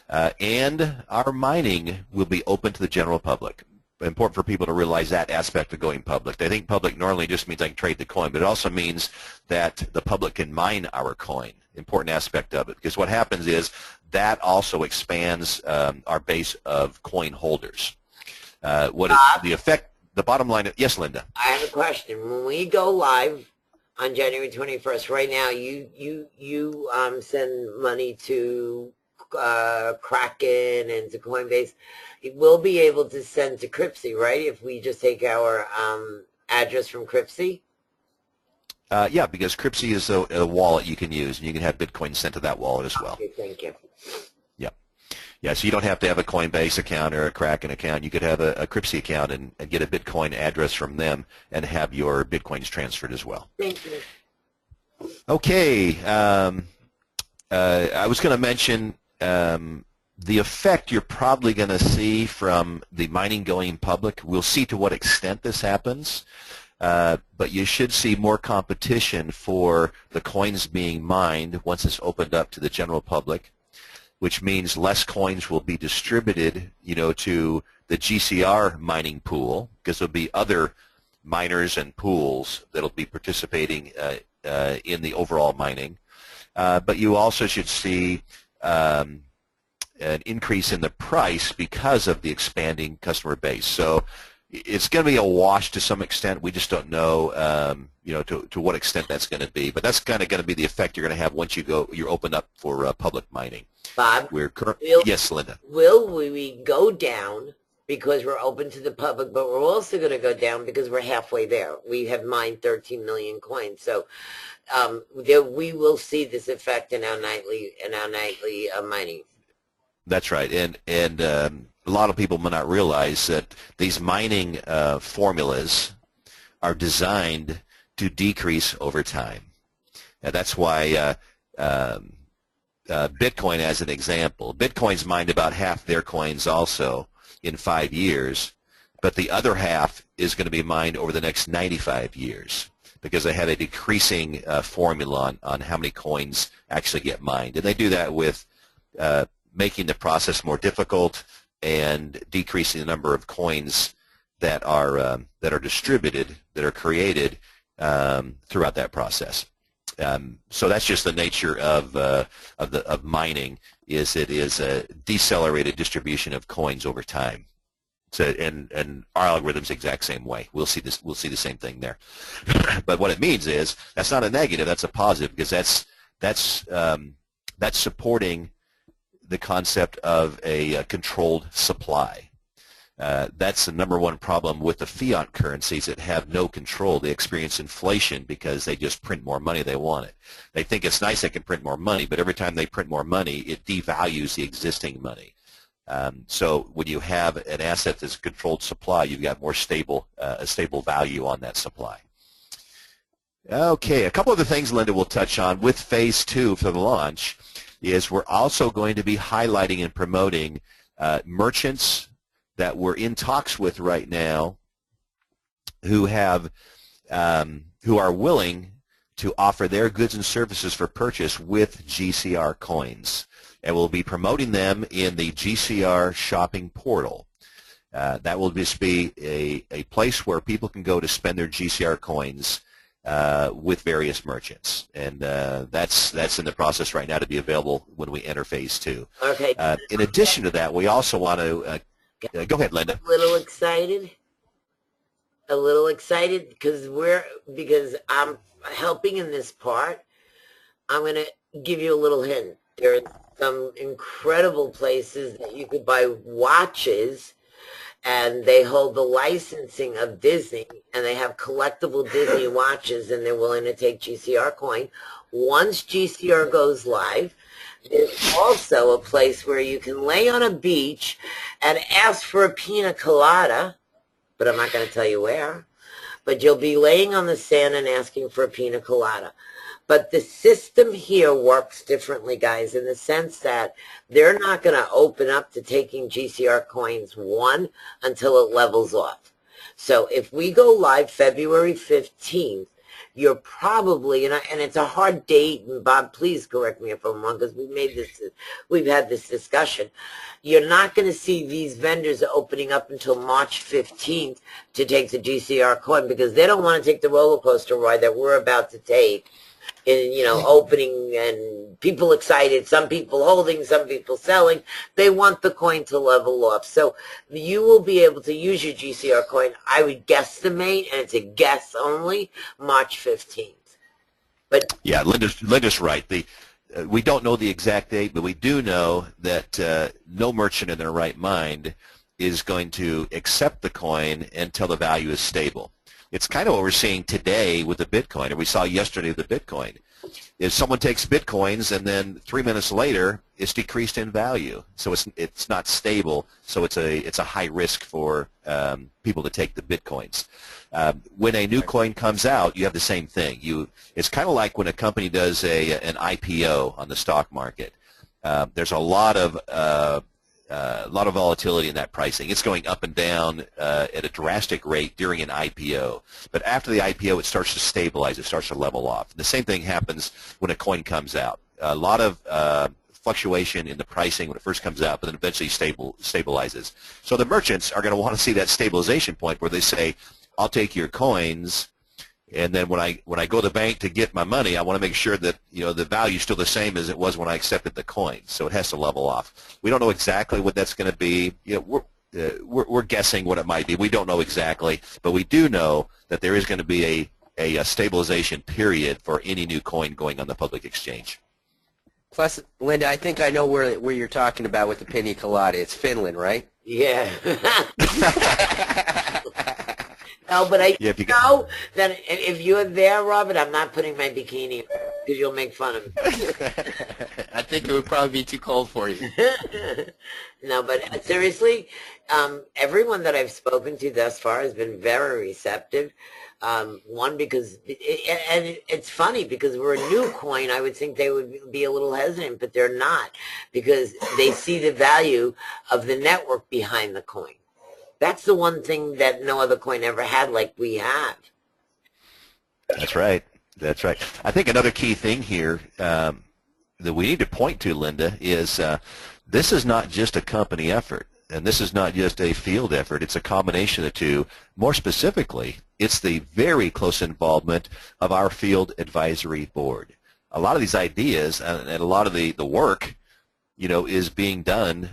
and our mining will be open to the general public. Important for people to realize that aspect of going public. They think public normally just means I can trade the coin, but it also means that the public can mine our coin. Important aspect of it, because what happens is that also expands our base of coin holders. What is the effect? The bottom line. Yes, Linda. I have a question. When we go live on January 21st, right now, you send money to Kraken and to Coinbase. We'll be able to send to Cripsy, right? If we just take our address from Cripsy. Yeah, because Cripsy is a wallet you can use, and you can have Bitcoin sent to that wallet as well. Okay, thank you. Yeah, so you don't have to have a Coinbase account or a Kraken account. You could have a Cripsy account and get a Bitcoin address from them and have your Bitcoins transferred as well. Thank you. Okay, I was going to mention the effect you're probably going to see from the mining going public. We'll see to what extent this happens, but you should see more competition for the coins being mined once it's opened up to the general public, which means less coins will be distributed, to the GCR mining pool, because there'll be other miners and pools that'll be participating in the overall mining. But you also should see an increase in the price because of the expanding customer base. So it's going to be a wash to some extent. We just don't know, to what extent that's going to be. But that's kind of going to be the effect you're going to have once you're open up for public mining. Bob, yes, Linda. Will we go down because we're open to the public, but we're also going to go down because we're halfway there. We have mined 13 million coins. So we will see this effect in our nightly mining. That's right, and a lot of people may not realize that these mining formulas are designed to decrease over time. And that's why Bitcoin, as an example, Bitcoin's mined about half their coins also in 5 years, but the other half is going to be mined over the next 95 years. because they have a decreasing formula on how many coins actually get mined. And they do that with making the process more difficult and decreasing the number of coins that are distributed, that are created throughout that process. So that's just the nature of mining. Is it is a decelerated distribution of coins over time. So, and our algorithm's the exact same way. We'll see this. We'll see the same thing there. But what it means is that's not a negative. That's a positive, because that's supporting the concept of a controlled supply. That's the number one problem with the fiat currencies that have no control. They experience inflation because they just print more money. They want it. They think it's nice they can print more money, but every time they print more money, it devalues the existing money. So when you have an asset that's a controlled supply, you've got more stable, a stable value on that supply. Okay, a couple of the things Linda will touch on with Phase 2 for the launch is we're also going to be highlighting and promoting merchants that we're in talks with right now who have who are willing to offer their goods and services for purchase with GCR coins. And we'll be promoting them in the GCR shopping portal. That will just be a place where people can go to spend their GCR coins with various merchants. And that's in the process right now to be available when we enter Phase 2. Okay. In addition to that, we also want to go ahead, Linda. A little excited because I'm helping in this part. I'm going to give you a little hint. There are some incredible places that you could buy watches, and they hold the licensing of Disney, and they have collectible Disney watches, and they're willing to take GCR coin. Once GCR goes live, there's also a place where you can lay on a beach and ask for a pina colada, but I'm not going to tell you where. But you'll be laying on the sand and asking for a pina colada. But the system here works differently, guys, in the sense that they're not going to open up to taking GCR coins, one, until it levels off. So if we go live February 15th, you're probably, and it's a hard date, and Bob, please correct me if I'm wrong, because we've had this discussion. You're not going to see these vendors opening up until March 15th to take the GCR coin, because they don't want to take the roller coaster ride that we're about to take in, opening, and people excited, some people holding, some people selling. They want the coin to level off. So you will be able to use your GCR coin, I would guesstimate, and it's a guess only, March 15th. But yeah, Linda's right. We don't know the exact date, but we do know that no merchant in their right mind is going to accept the coin until the value is stable. It's kind of what we're seeing today with the Bitcoin, or we saw yesterday with the Bitcoin. Is someone takes Bitcoins and then 3 minutes later it's decreased in value, so it's not stable. So it's a high risk for people to take the Bitcoins. When a new coin comes out, you have the same thing. It's kind of like when a company does an IPO on the stock market. There's a lot of volatility in that pricing. It's going up and down at a drastic rate during an IPO. But after the IPO, it starts to stabilize. It starts to level off. The same thing happens when a coin comes out. A lot of fluctuation in the pricing when it first comes out, but then eventually stabilizes. So the merchants are going to want to see that stabilization point where they say, I'll take your coins, and then when I go to the bank to get my money, I want to make sure that the value is still the same as it was when I accepted the coin. So it has to level off. We don't know exactly what that's going to be. We're guessing what it might be. We don't know exactly, but we do know that there is going to be a stabilization period for any new coin going on the public exchange. Plus, Linda, I think I know where you're talking about with the pina colada. It's Finland, right? yeah. No, but I know that if you're there, Robert, I'm not putting my bikini on because you'll make fun of me. I think it would probably be too cold for you. No, but seriously, everyone that I've spoken to thus far has been very receptive. One, because, and it's funny, because we're a new coin, I would think they would be a little hesitant, but they're not, because they see the value of the network behind the coin. That's the one thing that no other coin ever had like we have. That's right. That's right. I think another key thing here that we need to point to, Linda, is this is not just a company effort, and this is not just a field effort. It's a combination of the two. More specifically, it's the very close involvement of our field advisory board. A lot of these ideas and a lot of the work, is being done,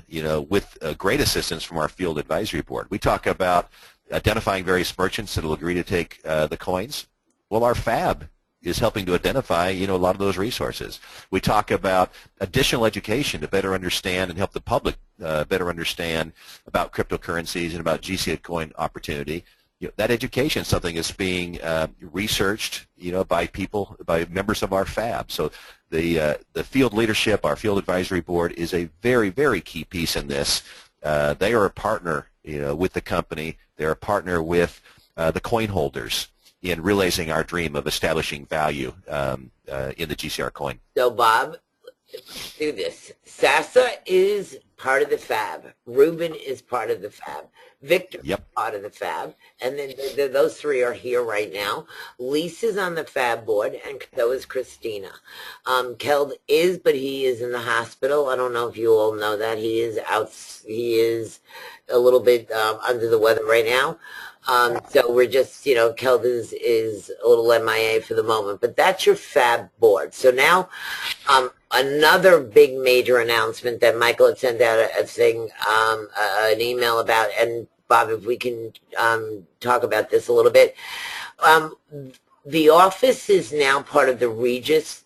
with great assistance from our field advisory board. We talk about identifying various merchants that will agree to take the coins. Well, our FAB is helping to identify, a lot of those resources. We talk about additional education to better understand and help the public better understand about cryptocurrencies and about GCR coin opportunity. That education is something that's being researched, by members of our FAB. So the field leadership, our field advisory board, is a very, very key piece in this. They are a partner, with the company. They're a partner with the coin holders in realizing our dream of establishing value in the GCR coin. So, Bob, let's do this. Sasa is part of the FAB. Ruben is part of the FAB. Victor is part of the FAB. And then those three are here right now. Lisa's on the FAB board, and so is Christina. Keld is, but he is in the hospital. I don't know if you all know that. He is out. He is a little bit under the weather right now. So we're just, Keld is a little MIA for the moment, but that's your FAB board. So now, another big major announcement that Michael had sent out a thing, an email about, and Bob, if we can talk about this a little bit. The office is now part of the Regis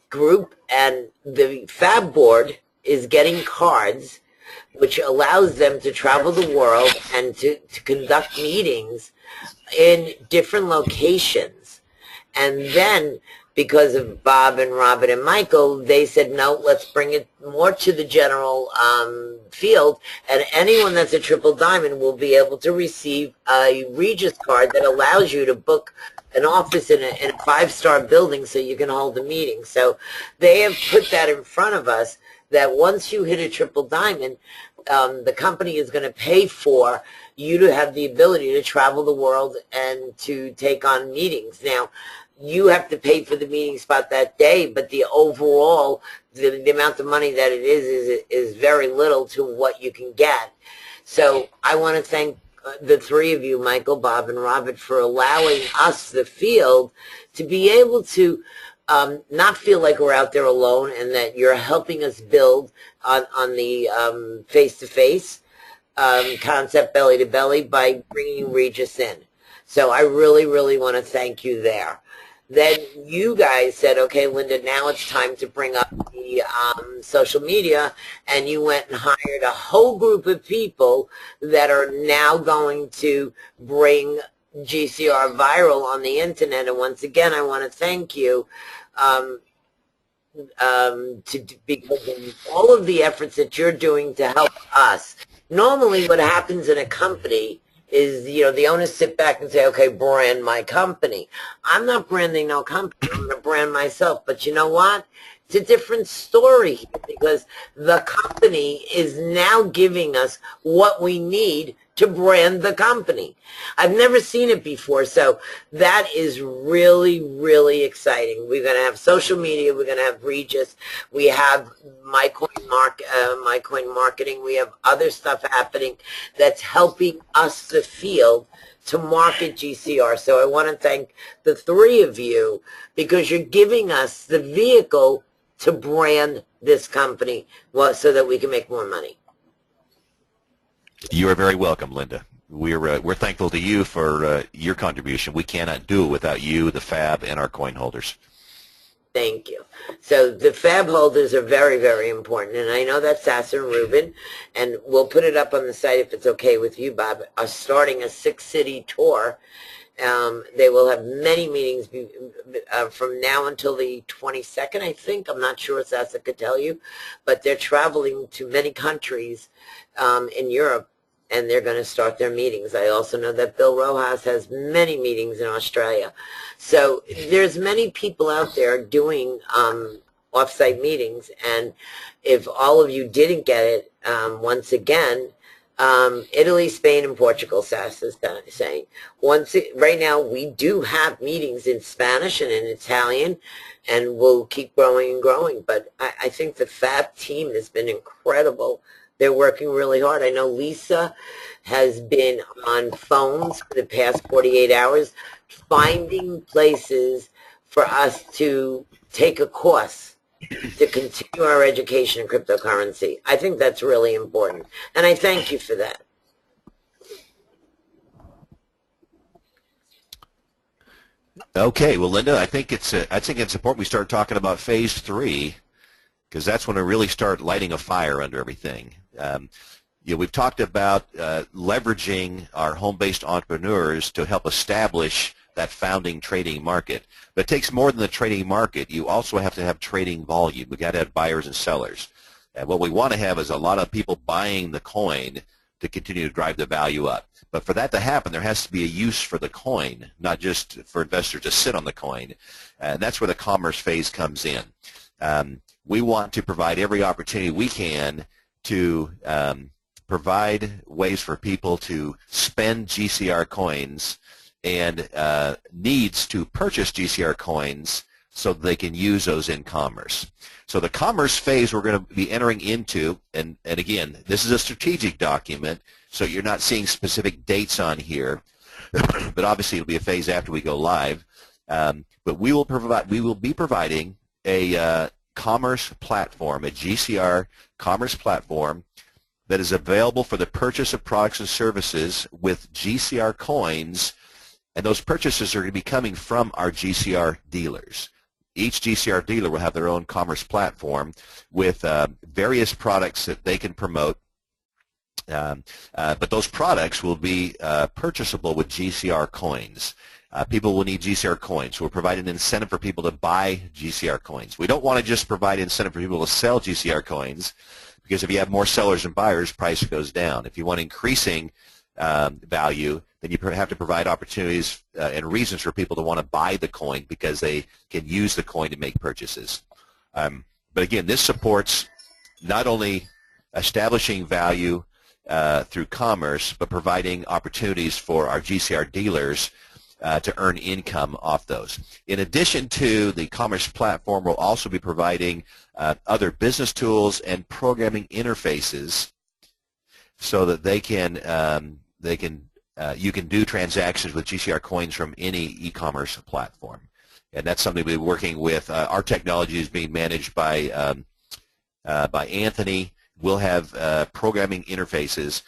group, and the FAB board is getting cards which allows them to travel the world and to conduct meetings in different locations. And then, because of Bob and Robert and Michael, they said, no, let's bring it more to the general field, and anyone that's a triple diamond will be able to receive a Regis card that allows you to book an office in a five-star building so you can hold a meeting. So they have put that in front of us, that once you hit a triple diamond, the company is going to pay for you to have the ability to travel the world and to take on meetings. Now, you have to pay for the meeting spot that day, but the overall, the amount of money that it is very little to what you can get. So I want to thank the three of you, Michael, Bob, and Robert, for allowing us, the field, to be able to not feel like we're out there alone, and that you're helping us build on the face-to-face concept, belly-to-belly, by bringing Regis in. So I really, really want to thank you there. Then you guys said, okay, Linda, now it's time to bring up the social media, and you went and hired a whole group of people that are now going to bring GCR viral on the internet. And once again, I want to thank you because of all of the efforts that you're doing to help us. Normally what happens in a company is, the owners sit back and say, okay, brand my company. I'm not branding no company. I'm going to brand myself. But you know what? It's a different story here, because the company is now giving us what we need to brand the company. I've never seen it before, so that is really, really exciting. We're going to have social media. We're going to have Regis. We have My Coin Marketing. We have other stuff happening that's helping us, the field, to market GCR. So I want to thank the three of you, because you're giving us the vehicle to brand this company, so that we can make more money. You are very welcome, Linda. We're thankful to you for your contribution. We cannot do it without you, the FAB, and our coin holders. Thank you. So the FAB holders are very, very important, and I know that Sasa and Ruben, and we'll put it up on the site if it's okay with you, Bob, are starting a 6-city tour. They will have many meetings from now until the 22nd, I think. I'm not sure, Sasa could tell you, but they're traveling to many countries in Europe, and they're going to start their meetings. I also know that Bill Rojas has many meetings in Australia. So there's many people out there doing off-site meetings, and if all of you didn't get it, once again, Italy, Spain, and Portugal, Sass is saying. Right now, we do have meetings in Spanish and in Italian, and we'll keep growing and growing. But I think the FAB team has been incredible. They're working really hard. I know Lisa has been on phones for the past 48 hours finding places for us to take a course to continue our education in cryptocurrency. I think that's really important, and I thank you for that. Okay, well, Linda, I think it's important we start talking about phase 3, because that's when we really start lighting a fire under everything. We've talked about leveraging our home-based entrepreneurs to help establish that founding trading market. But it takes more than the trading market. You also have to have trading volume. We've got to have buyers and sellers. And what we want to have is a lot of people buying the coin to continue to drive the value up. But for that to happen, there has to be a use for the coin, not just for investors to sit on the coin. And that's where the commerce phase comes in. We want to provide every opportunity we can to provide ways for people to spend GCR coins and needs to purchase GCR coins so they can use those in commerce. So the commerce phase we're going to be entering into, and again, this is a strategic document, so you're not seeing specific dates on here, but obviously it'll be a phase after we go live. But we will be providing a commerce platform, a GCR commerce platform that is available for the purchase of products and services with GCR coins, and those purchases are going to be coming from our GCR dealers. Each GCR dealer will have their own commerce platform with various products that they can promote, but those products will be purchasable with GCR coins. People will need GCR coins. So we're providing an incentive for people to buy GCR coins. We don't want to just provide incentive for people to sell GCR coins, because if you have more sellers than buyers, price goes down. If you want increasing value, then you have to provide opportunities and reasons for people to want to buy the coin because they can use the coin to make purchases. But again, this supports not only establishing value through commerce, but providing opportunities for our GCR dealers to earn income off those. In addition to the commerce platform, we'll also be providing other business tools and programming interfaces so that you can do transactions with GCR coins from any e-commerce platform. And that's something we're working with. Our technology is being managed by Anthony. We'll have programming interfaces.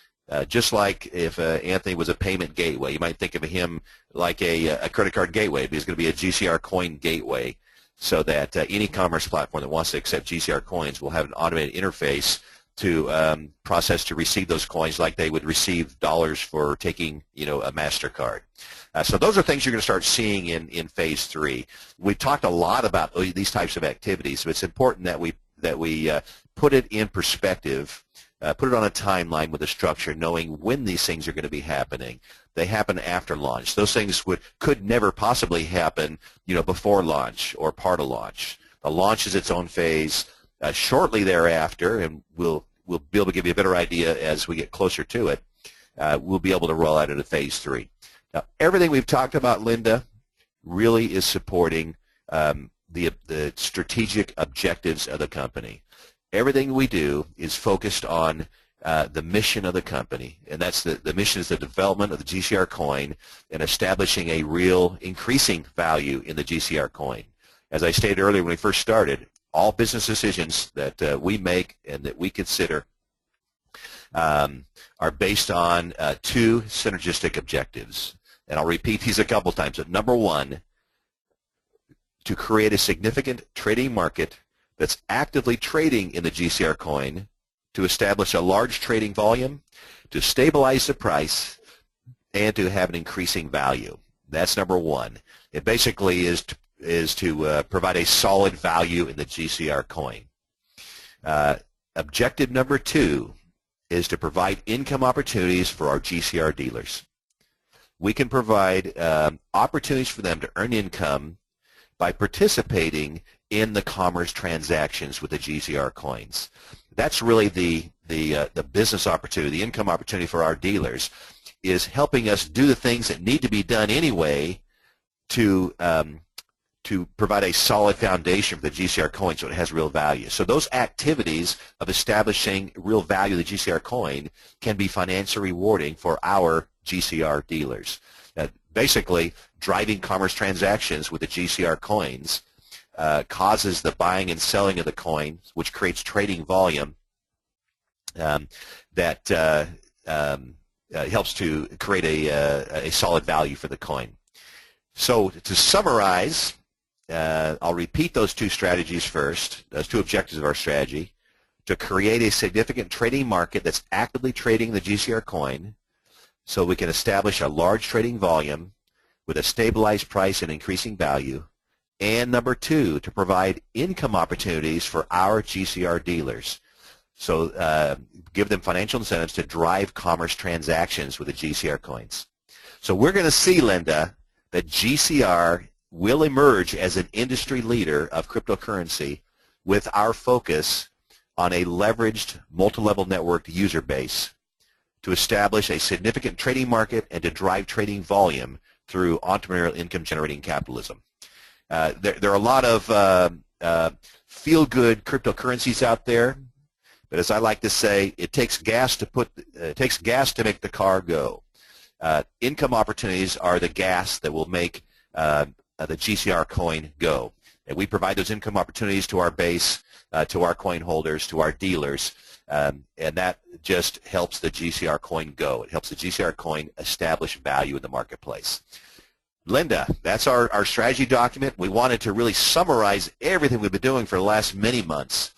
Just like if Anthony was a payment gateway, you might think of him like a credit card gateway, but he's going to be a GCR coin gateway, so that any commerce platform that wants to accept GCR coins will have an automated interface to process to receive those coins like they would receive dollars for taking, a MasterCard. So those are things you're going to start seeing in phase 3. We've talked a lot about these types of activities, so it's important that we put it in perspective. Put it on a timeline with a structure, knowing when these things are going to be happening. They happen after launch. Those things could never possibly happen, before launch or part of launch. The launch is its own phase. Shortly thereafter, and we'll be able to give you a better idea as we get closer to it, we'll be able to roll out into phase 3. Now, everything we've talked about, Linda, really is supporting the strategic objectives of the company. Everything we do is focused on the mission of the company, and that's the mission is the development of the GCR coin and establishing a real increasing value in the GCR coin. As I stated earlier when we first started, all business decisions that we make and that we consider are based on 2 synergistic objectives. And I'll repeat these a couple times. But number 1, to create a significant trading market that's actively trading in the GCR coin, to establish a large trading volume, to stabilize the price, and to have an increasing value. That's number 1. It basically is to provide a solid value in the GCR coin. Objective number 2 is to provide income opportunities for our GCR dealers. We can provide opportunities for them to earn income by participating in the commerce transactions with the GCR coins. that's really the business opportunity, the income opportunity for our dealers, is helping us do the things that need to be done anyway to provide a solid foundation for the GCR coin so it has real value. So those activities of establishing real value of the GCR coin can be financially rewarding for our GCR dealers. Basically, driving commerce transactions with the GCR coins causes the buying and selling of the coin, which creates trading volume that helps to create a solid value for the coin. So to summarize, I'll repeat those two strategies first, those two objectives of our strategy: to create a significant trading market that's actively trading the GCR coin so we can establish a large trading volume with a stabilized price and increasing value, and number two, to provide income opportunities for our GCR dealers. So give them financial incentives to drive commerce transactions with the GCR coins. So we're going to see, Linda, that GCR will emerge as an industry leader of cryptocurrency with our focus on a leveraged multi-level networked user base to establish a significant trading market and to drive trading volume through entrepreneurial income generating capitalism. There are a lot of feel-good cryptocurrencies out there, but as I like to say, it takes gas to make the car go. Income opportunities are the gas that will make the GCR coin go. And we provide those income opportunities to our base, to our coin holders, to our dealers, and that just helps the GCR coin go. It helps the GCR coin establish value in the marketplace. Linda, that's our strategy document. We wanted to really summarize everything we've been doing for the last many months.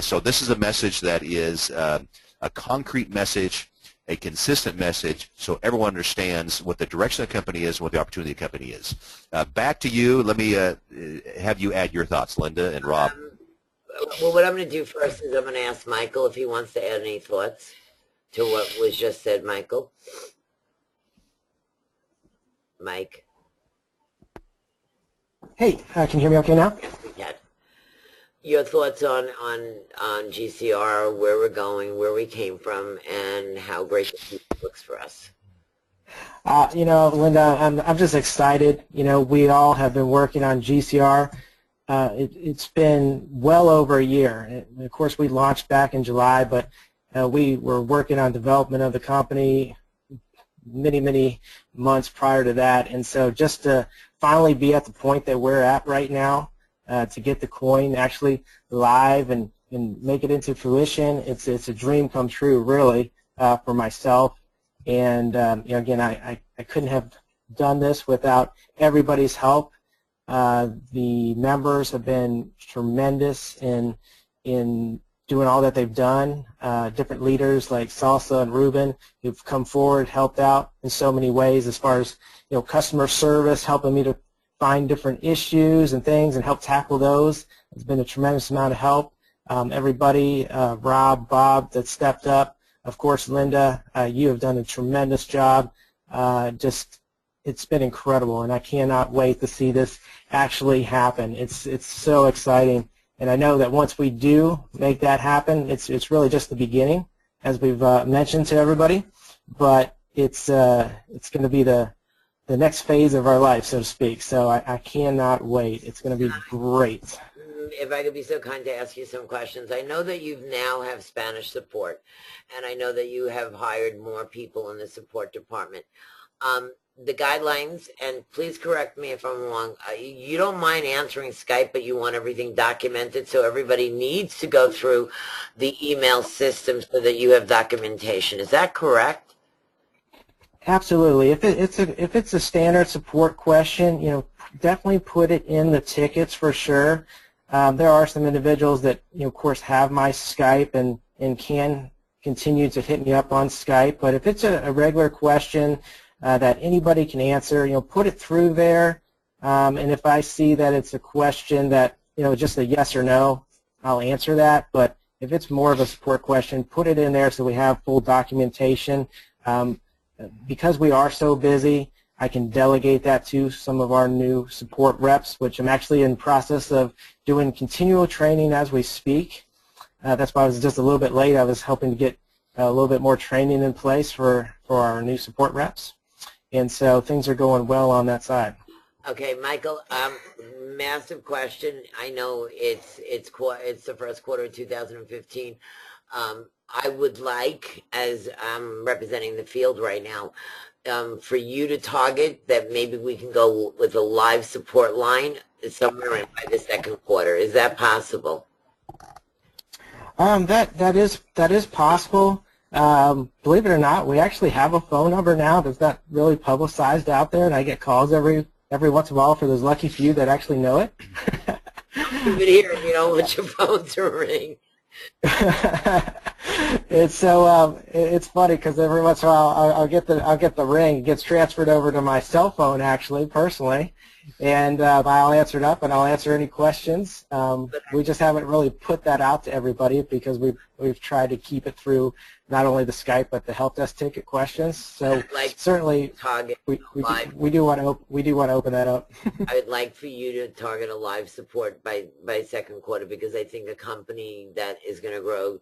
So this is a message that is a concrete message, a consistent message, so everyone understands what the direction of the company is and what the opportunity of the company is. Back to you. Let me have you add your thoughts, Linda and Rob. Well, what I'm going to do first is I'm going to ask Michael if he wants to add any thoughts to what was just said. Michael? Mike? Hey, can you hear me okay now? Yes, we can. Your thoughts on GCR, where we're going, where we came from, and how great the future looks for us. You know, Linda, I'm just excited. You know, we all have been working on GCR. It's been well over a year. And of course, we launched back in July, but we were working on development of the company many months prior to that. And so just to finally be at the point that we're at right now, to get the coin actually live and make it into fruition, it's a dream come true, really, for myself. And you know, again, I couldn't have done this without everybody's help. The members have been tremendous in doing all that they've done. Different leaders like Salsa and Ruben who've come forward, helped out in so many ways as far as, you know, customer service, helping me to find different issues and things and help tackle those. It's been a tremendous amount of help. Everybody, Rob, Bob, that stepped up. Of course, Linda, you have done a tremendous job. It's been incredible, and I cannot wait to see this actually happen. It's so exciting, and I know that once we do make that happen, it's really just the beginning, as we've mentioned to everybody. But it's going to be the next phase of our life, so to speak. So I cannot wait. It's going to be great. If I could be so kind to ask you some questions. I know that you now have Spanish support, and I know that you have hired more people in the support department. The guidelines, and please correct me if I'm wrong, you don't mind answering Skype, but you want everything documented, so everybody needs to go through the email system so that you have documentation. Is that correct? Absolutely. If it's a standard support question, you know, definitely put it in the tickets for sure. There are some individuals that, you know, of course, have my Skype and can continue to hit me up on Skype. But if it's a regular question that anybody can answer, you know, put it through there. And if I see that it's a question that, you know, just a yes or no, I'll answer that. But if it's more of a support question, put it in there so we have full documentation. Because we are so busy, I can delegate that to some of our new support reps, which I'm actually in the process of doing continual training as we speak. That's why I was just a little bit late. I was hoping to get a little bit more training in place for our new support reps. And so things are going well on that side. Okay, Michael, massive question. I know it's the first quarter of 2015. I would like, as I'm representing the field right now, for you to target that maybe we can go with a live support line somewhere in by the second quarter. Is that possible? That is possible. Believe it or not, we actually have a phone number now that's not really publicized out there, and I get calls every once in a while for those lucky few that actually know it. Keep it here, you don't want your phone to ring. It's so it's funny because every once in a while I'll get the ring. It gets transferred over to my cell phone actually, personally, and I'll answer it up and I'll answer any questions. We just haven't really put that out to everybody because we've tried to keep it through not only the Skype but the help desk ticket questions. So like certainly we do want to open that up. I would like for you to target a live support by second quarter, because I think a company that is going to grow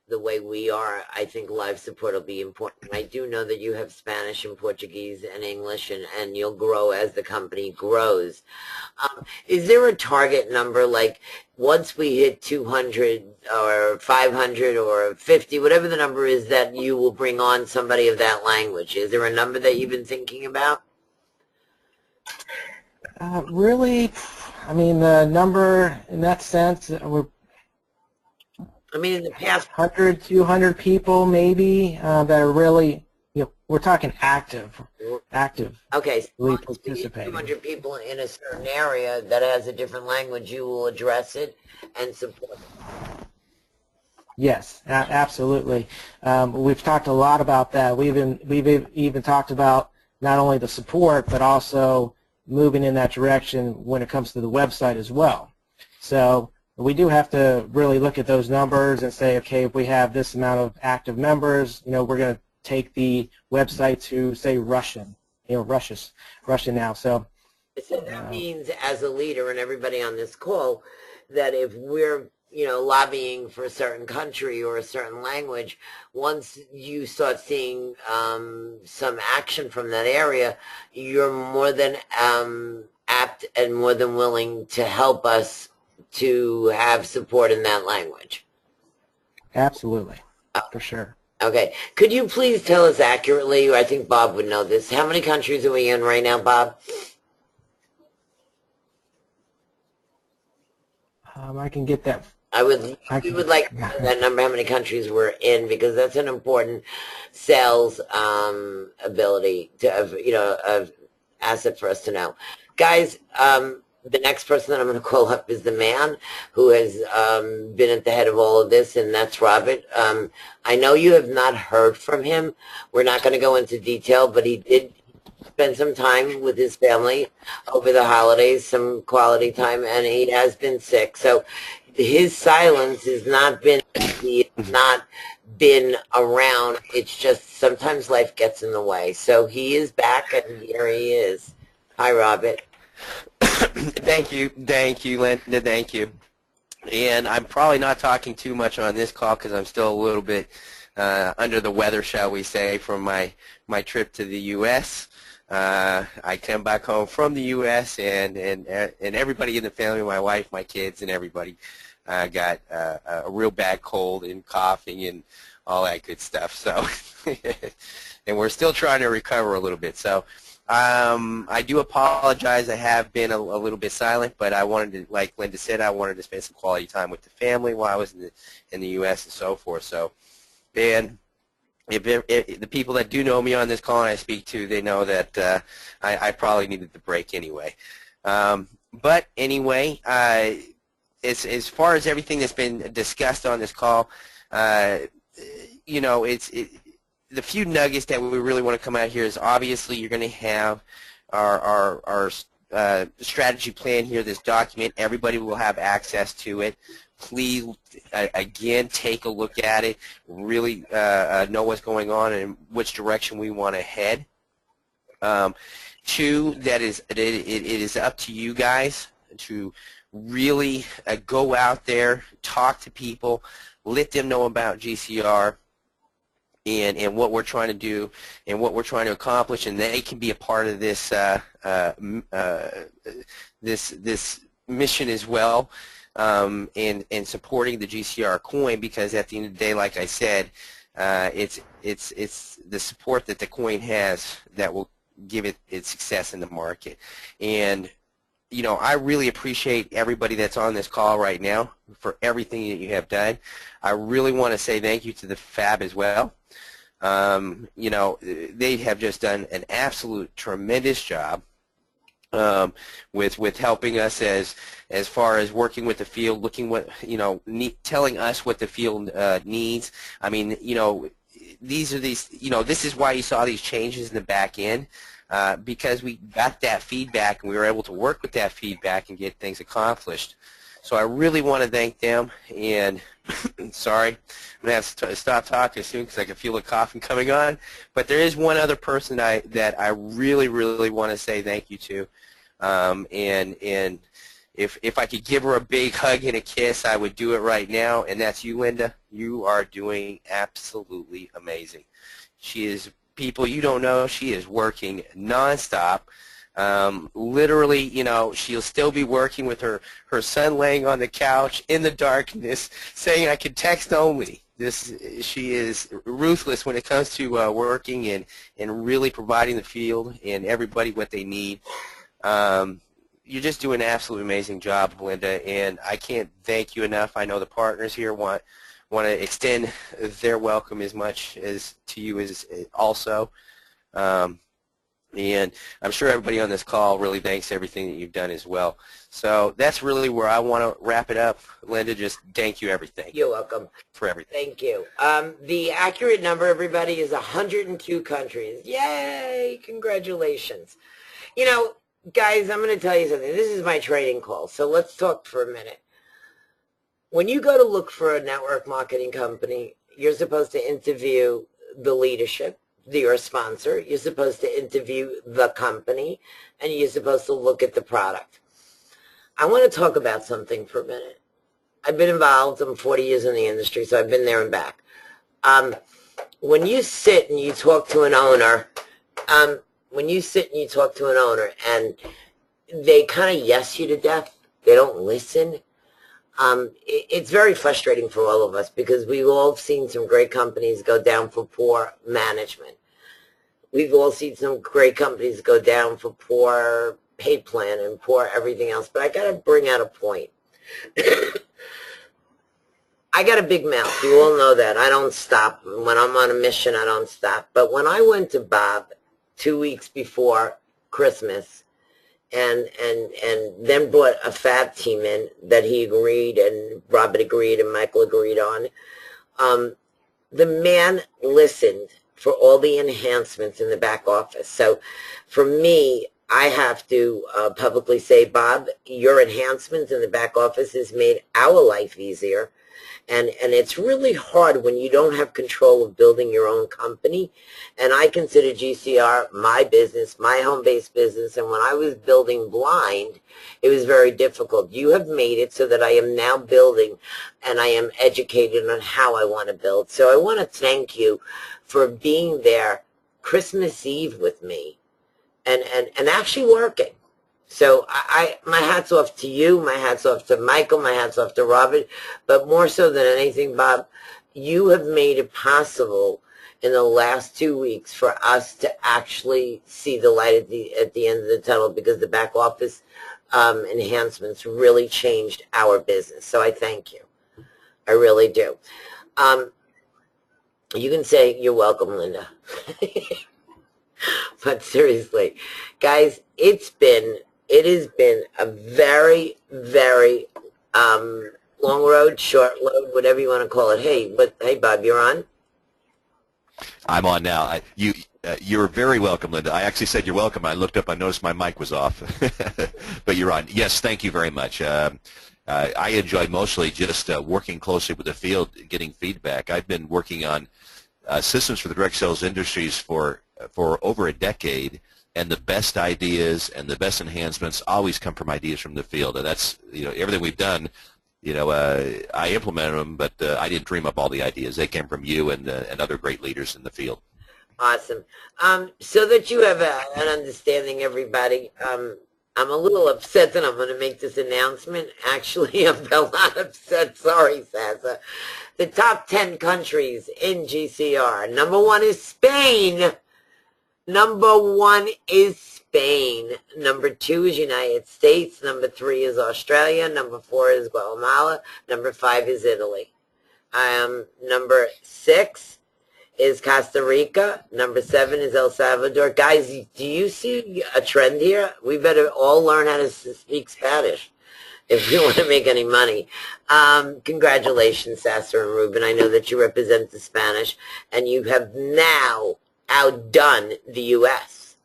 the way we are, I think live support will be important. I do know that you have Spanish and Portuguese and English, and you'll grow as the company grows. Is there a target number, like once we hit 200 or 500 or 50, whatever the number is, that you will bring on somebody of that language? Is there a number that you've been thinking about? Really, I mean, the number in that sense, I mean, in the past, 100, 200 people maybe that are really, we're talking active. okay, so Participating. 200 people in a certain area that has a different language, you will address it and support it. Yes, absolutely. We've talked a lot about that. We've even talked about not only the support but also moving in that direction when it comes to the website as well. So we do have to really look at those numbers and say, okay, if we have this amount of active members, we're going to take the website to, say, Russian now. So that means, as a leader and everybody on this call, that if we're lobbying for a certain country or a certain language, once you start seeing some action from that area, you're more than apt and more than willing to help us to have support in that language. Absolutely, for sure. Okay. Could you please tell us accurately, I think Bob would know this, how many countries are we in right now, Bob? I can get that. We would like that number, how many countries we're in, because that's an important sales ability of asset for us to know. Guys, the next person that I'm going to call up is the man who has been at the head of all of this, and that's Robert. I know you have not heard from him. We're not going to go into detail, but he did spend some time with his family over the holidays, some quality time, and he has been sick. So his silence has not been, he has not been around. It's just sometimes life gets in the way. So he is back, and here he is. Hi, Robert. Thank you, Linda, thank you. And I'm probably not talking too much on this call because I'm still a little bit under the weather, shall we say, from my trip to the U.S. I came back home from the U.S. and everybody in the family, my wife, my kids, and everybody got a real bad cold and coughing and all that good stuff. So, and we're still trying to recover a little bit. So. I do apologize. I have been a little bit silent, but I wanted to, like Linda said, I wanted to spend some quality time with the family while I was in the U.S. and so forth. So, and if the people that do know me on this call and I speak to, they know that I probably needed the break anyway. But anyway, as far as everything that's been discussed on this call, the few nuggets that we really want to come out here is obviously you're going to have our strategy plan here, this document. Everybody will have access to it. Please, again, take a look at it, really know what's going on and which direction we want to head. Two, it is up to you guys to really go out there, talk to people, let them know about GCR and what we're trying to do and what we're trying to accomplish, and they can be a part of this this mission as well, and supporting the GCR coin, because at the end of the day, like I said, it's the support that the coin has that will give it its success in the market. And you know, I really appreciate everybody that's on this call right now for everything that you have done. I really want to say thank you to the FAB as well. You know, they have just done an absolute tremendous job with helping us as far as working with the field, looking what, you know, telling us what the field needs. I mean, you know, you know, this is why you saw these changes in the back end. Because we got that feedback and we were able to work with that feedback and get things accomplished. So I really want to thank them, and sorry, I'm going to have to stop talking soon because I can feel the coughing coming on. But there is one other person that I really, really want to say thank you to, and if I could give her a big hug and a kiss, I would do it right now, and that's you, Linda. You are doing absolutely amazing. She is, people you don't know, she is working nonstop. Literally, you know, she'll still be working with her son laying on the couch in the darkness saying, I can text only. She is ruthless when it comes to working and really providing the field and everybody what they need. You're just doing an absolutely amazing job, Linda, and I can't thank you enough. I know the partners here want to extend their welcome as much as to you as also. And I'm sure everybody on this call really thanks everything that you've done as well. So that's really where I want to wrap it up. Linda, just thank you everything. You're welcome. For everything. Thank you. The accurate number, everybody, is 102 countries. Yay! Congratulations. You know, guys, I'm going to tell you something. This is my trading call, so let's talk for a minute. When you go to look for a network marketing company, you're supposed to interview the leadership, your sponsor. You're supposed to interview the company, and you're supposed to look at the product. I want to talk about something for a minute. I've been involved. I'm 40 years in the industry, so I've been there and back. When you sit and you talk to an owner, and they kind of yes you to death, they don't listen. It's very frustrating for all of us because we've all seen some great companies go down for poor management. We've all seen some great companies go down for poor pay plan and poor everything else. But I got to bring out a point. I got a big mouth. You all know that. I don't stop. When I'm on a mission, I don't stop. But when I went to Bob 2 weeks before Christmas, and then brought a FAB team in that he agreed and Robert agreed and Michael agreed on. The man listened for all the enhancements in the back office. So for me, I have to publicly say, Bob, your enhancements in the back office has made our life easier. And it's really hard when you don't have control of building your own company. And I consider GCR my business, my home-based business. And when I was building blind, it was very difficult. You have made it so that I am now building and I am educated on how I want to build. So I want to thank you for being there Christmas Eve with me and actually working. So my hat's off to you, my hat's off to Michael, my hat's off to Robert, but more so than anything, Bob, you have made it possible in the last 2 weeks for us to actually see the light at the end of the tunnel because the back office enhancements really changed our business. So I thank you. I really do. You can say you're welcome, Linda. But seriously, guys, it has been a very, very long road, short road, whatever you want to call it. Hey, Bob, you're on? I'm on now. You're very welcome, Linda. I actually said you're welcome. I looked up. I noticed my mic was off. But you're on. Yes, thank you very much. I enjoy mostly just working closely with the field, getting feedback. I've been working on systems for the direct sales industries for over a decade, and the best ideas and the best enhancements always come from ideas from the field. And that's, everything we've done, I implemented them, but I didn't dream up all the ideas. They came from you and other great leaders in the field. Awesome. So that you have an understanding, everybody, I'm a little upset that I'm going to make this announcement. Actually, I'm a lot upset. Sorry, Sasa. The top 10 countries in GCR. Number 1 is Spain. Number 1 is Spain. Number 2 is United States. Number 3 is Australia. Number 4 is Guatemala. Number 5 is Italy. Number 6 is Costa Rica. Number 7 is El Salvador. Guys, do you see a trend here? We better all learn how to speak Spanish if we want to make any money. Congratulations, Sasser and Ruben. I know that you represent the Spanish, and you have now outdone the U.S.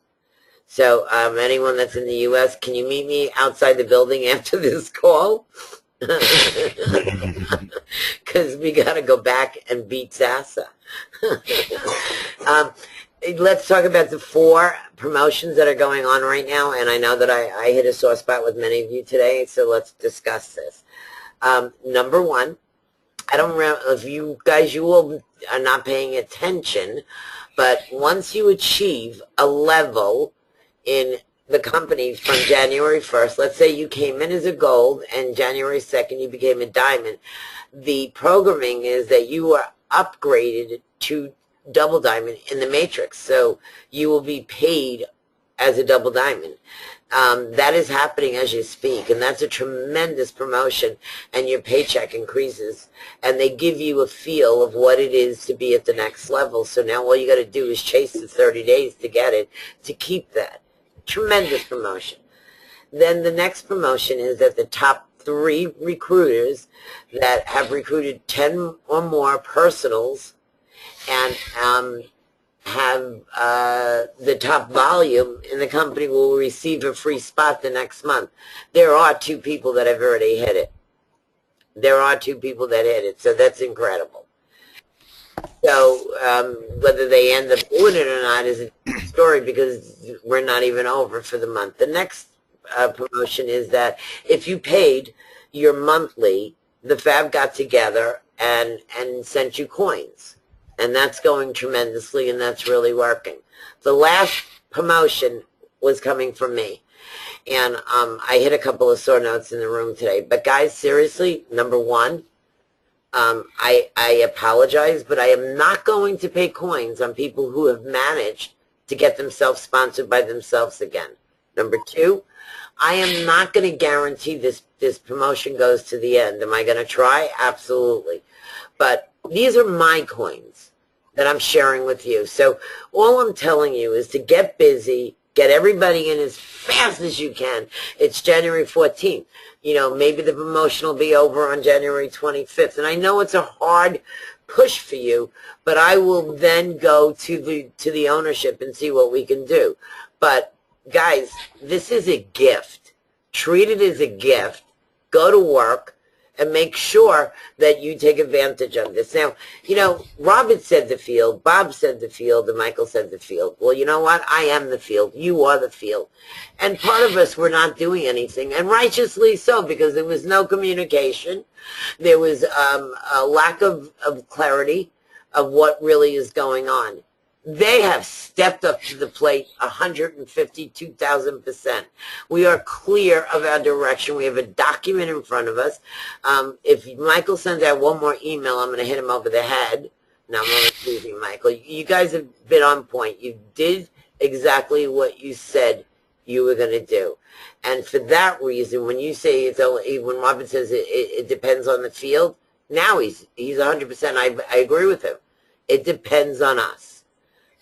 So anyone that's in the U.S., can you meet me outside the building after this call? Because we got to go back and beat Sasa. Let's talk about the 4 promotions that are going on right now, and I know that I hit a sore spot with many of you today, so let's discuss this. Number 1, I don't remember if you guys, you all are not paying attention, but once you achieve a level in the company from January 1st, let's say you came in as a gold and January 2nd you became a diamond, the programming is that you are upgraded to double diamond in the matrix, so you will be paid as a double diamond. That is happening as you speak, and that's a tremendous promotion, and your paycheck increases, and they give you a feel of what it is to be at the next level. So now all you got to do is chase the 30 days to get it, to keep that. Tremendous promotion. Then the next promotion is that the top 3 recruiters that have recruited 10 or more personals and have the top volume in the company will receive a free spot the next month. There are 2 people that have already hit it. There are 2 people that hit it, so that's incredible. So whether they end up doing it or not is a different story, because we're not even over for the month. The next promotion is that if you paid your monthly, the Fab got together and sent you coins. And that's going tremendously, and that's really working. The last promotion was coming from me. And I hit a couple of sore notes in the room today. But guys, seriously, number 1, I apologize, but I am not going to pay coins on people who have managed to get themselves sponsored by themselves again. Number 2, I am not going to guarantee this promotion goes to the end. Am I going to try? Absolutely. But these are my coins that I'm sharing with you. So all I'm telling you is to get busy, get everybody in as fast as you can. It's January 14th. Maybe the promotion will be over on January 25th. And I know it's a hard push for you, but I will then go to the ownership and see what we can do. But guys, this is a gift. Treat it as a gift. Go to work and make sure that you take advantage of this. Now, Robert said the field, Bob said the field, and Michael said the field. Well, you know what? I am the field. You are the field. And part of us were not doing anything, and righteously so, because there was no communication. There was a lack of clarity of what really is going on. They have stepped up to the plate 152,000%. We are clear of our direction. We have a document in front of us. If Michael sends out one more email, I'm going to hit him over the head. No, I'm only teasing, Michael. You guys have been on point. You did exactly what you said you were going to do. And for that reason, when you say it's only, when Robin says it depends on the field, now he's 100%. I agree with him. It depends on us.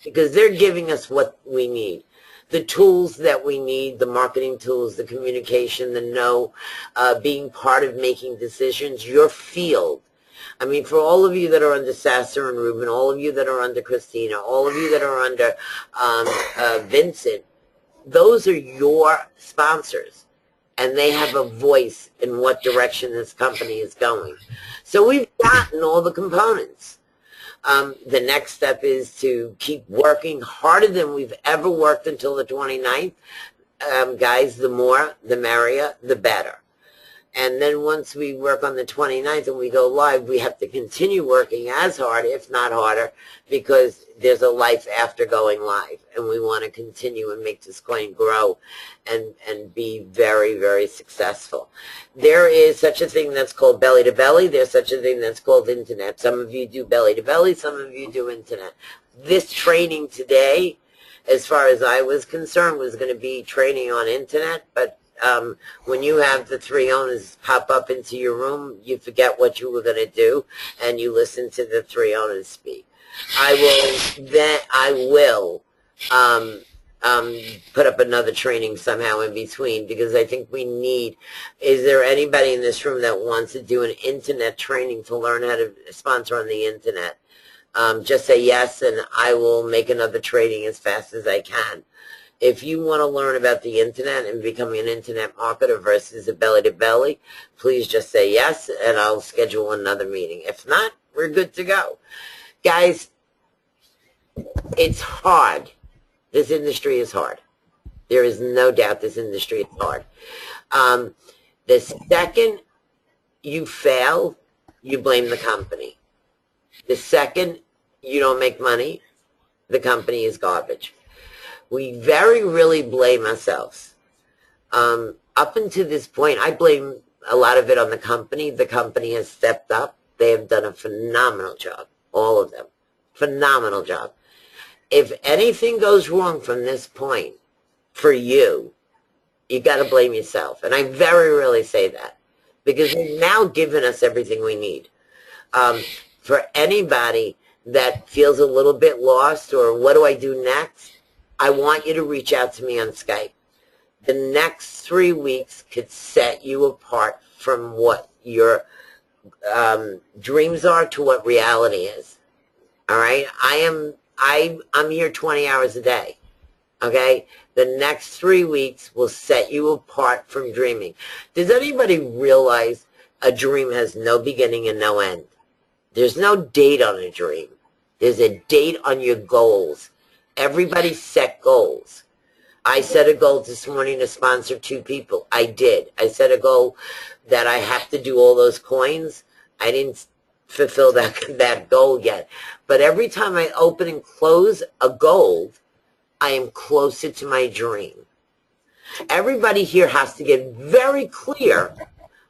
Because they're giving us what we need. The tools that we need, the marketing tools, the communication, the being part of making decisions, your field. I mean, for all of you that are under Sasser and Ruben, all of you that are under Christina, all of you that are under Vincent, those are your sponsors. And they have a voice in what direction this company is going. So we've gotten all the components. The next step is to keep working harder than we've ever worked until the 29th. Guys, the more, the merrier, the better. And then once we work on the 29th and we go live, we have to continue working as hard, if not harder, because there's a life after going live. And we want to continue and make this coin grow and be very, very successful. There is such a thing that's called belly to belly. There's such a thing that's called internet. Some of you do belly to belly. Some of you do internet. This training today, as far as I was concerned, was going to be training on internet, but when you have the three owners pop up into your room, you forget what you were going to do, and you listen to the three owners speak. I will put up another training somehow in between, because I think we need, is there anybody in this room that wants to do an internet training to learn how to sponsor on the internet? Just say yes, and I will make another training as fast as I can. If you want to learn about the internet and becoming an internet marketer versus a belly-to-belly, please just say yes, and I'll schedule another meeting. If not, we're good to go. Guys, it's hard. This industry is hard. There is no doubt this industry is hard. The second you fail, you blame the company. The second you don't make money, the company is garbage. We very rarely blame ourselves. Up until this point, I blame a lot of it on the company. The company has stepped up. They have done a phenomenal job, all of them. Phenomenal job. If anything goes wrong from this point for you, you got to blame yourself. And I very rarely say that, because they've now given us everything we need. For anybody that feels a little bit lost, or what do I do next? I want you to reach out to me on Skype. The next 3 weeks could set you apart from what your dreams are to what reality is. All right? I'm here 20 hours a day. Okay? The next 3 weeks will set you apart from dreaming. Does anybody realize a dream has no beginning and no end? There's no date on a dream. There's a date on your goals. Everybody set goals. I set a goal this morning to sponsor 2 people. I did. I set a goal that I have to do all those coins. I didn't fulfill that goal yet. But every time I open and close a goal, I am closer to my dream. Everybody here has to get very clear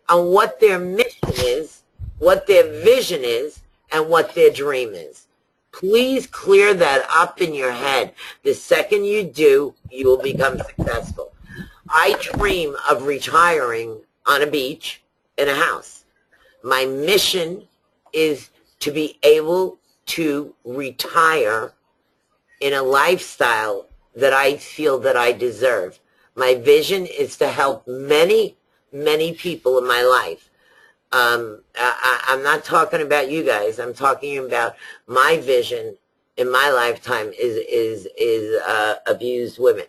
on what their mission is, what their vision is, and what their dream is. Please clear that up in your head. The second you do, you will become successful. I dream of retiring on a beach in a house. My mission is to be able to retire in a lifestyle that I feel that I deserve. My vision is to help many, many people in my life. I'm not talking about you guys. I'm talking about my vision in my lifetime is abused women.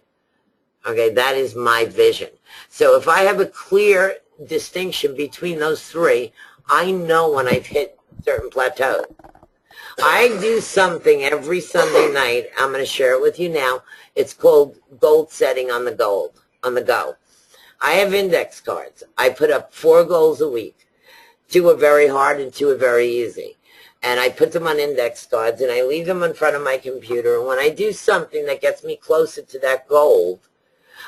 Okay, that is my vision. So if I have a clear distinction between those three, I know when I've hit certain plateaus. I do something every Sunday night. I'm going to share it with you now. It's called goal setting on the go. I have index cards. I put up 4 goals a week. 2 are very hard and 2 are very easy. And I put them on index cards and I leave them in front of my computer. And when I do something that gets me closer to that goal,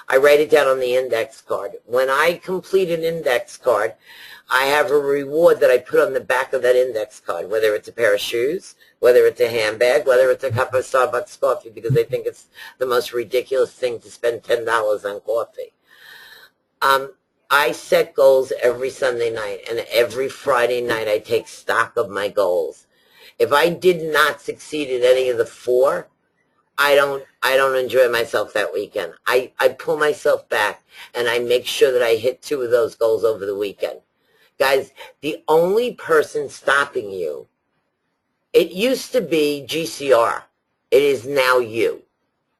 I write it down on the index card. When I complete an index card, I have a reward that I put on the back of that index card, whether it's a pair of shoes, whether it's a handbag, whether it's a cup of Starbucks coffee, because I think it's the most ridiculous thing to spend $10 on coffee. I set goals every Sunday night, and every Friday night I take stock of my goals. If I did not succeed at any of the 4, I don't enjoy myself that weekend. I pull myself back, and I make sure that I hit 2 of those goals over the weekend. Guys, the only person stopping you, it used to be GCR. It is now you.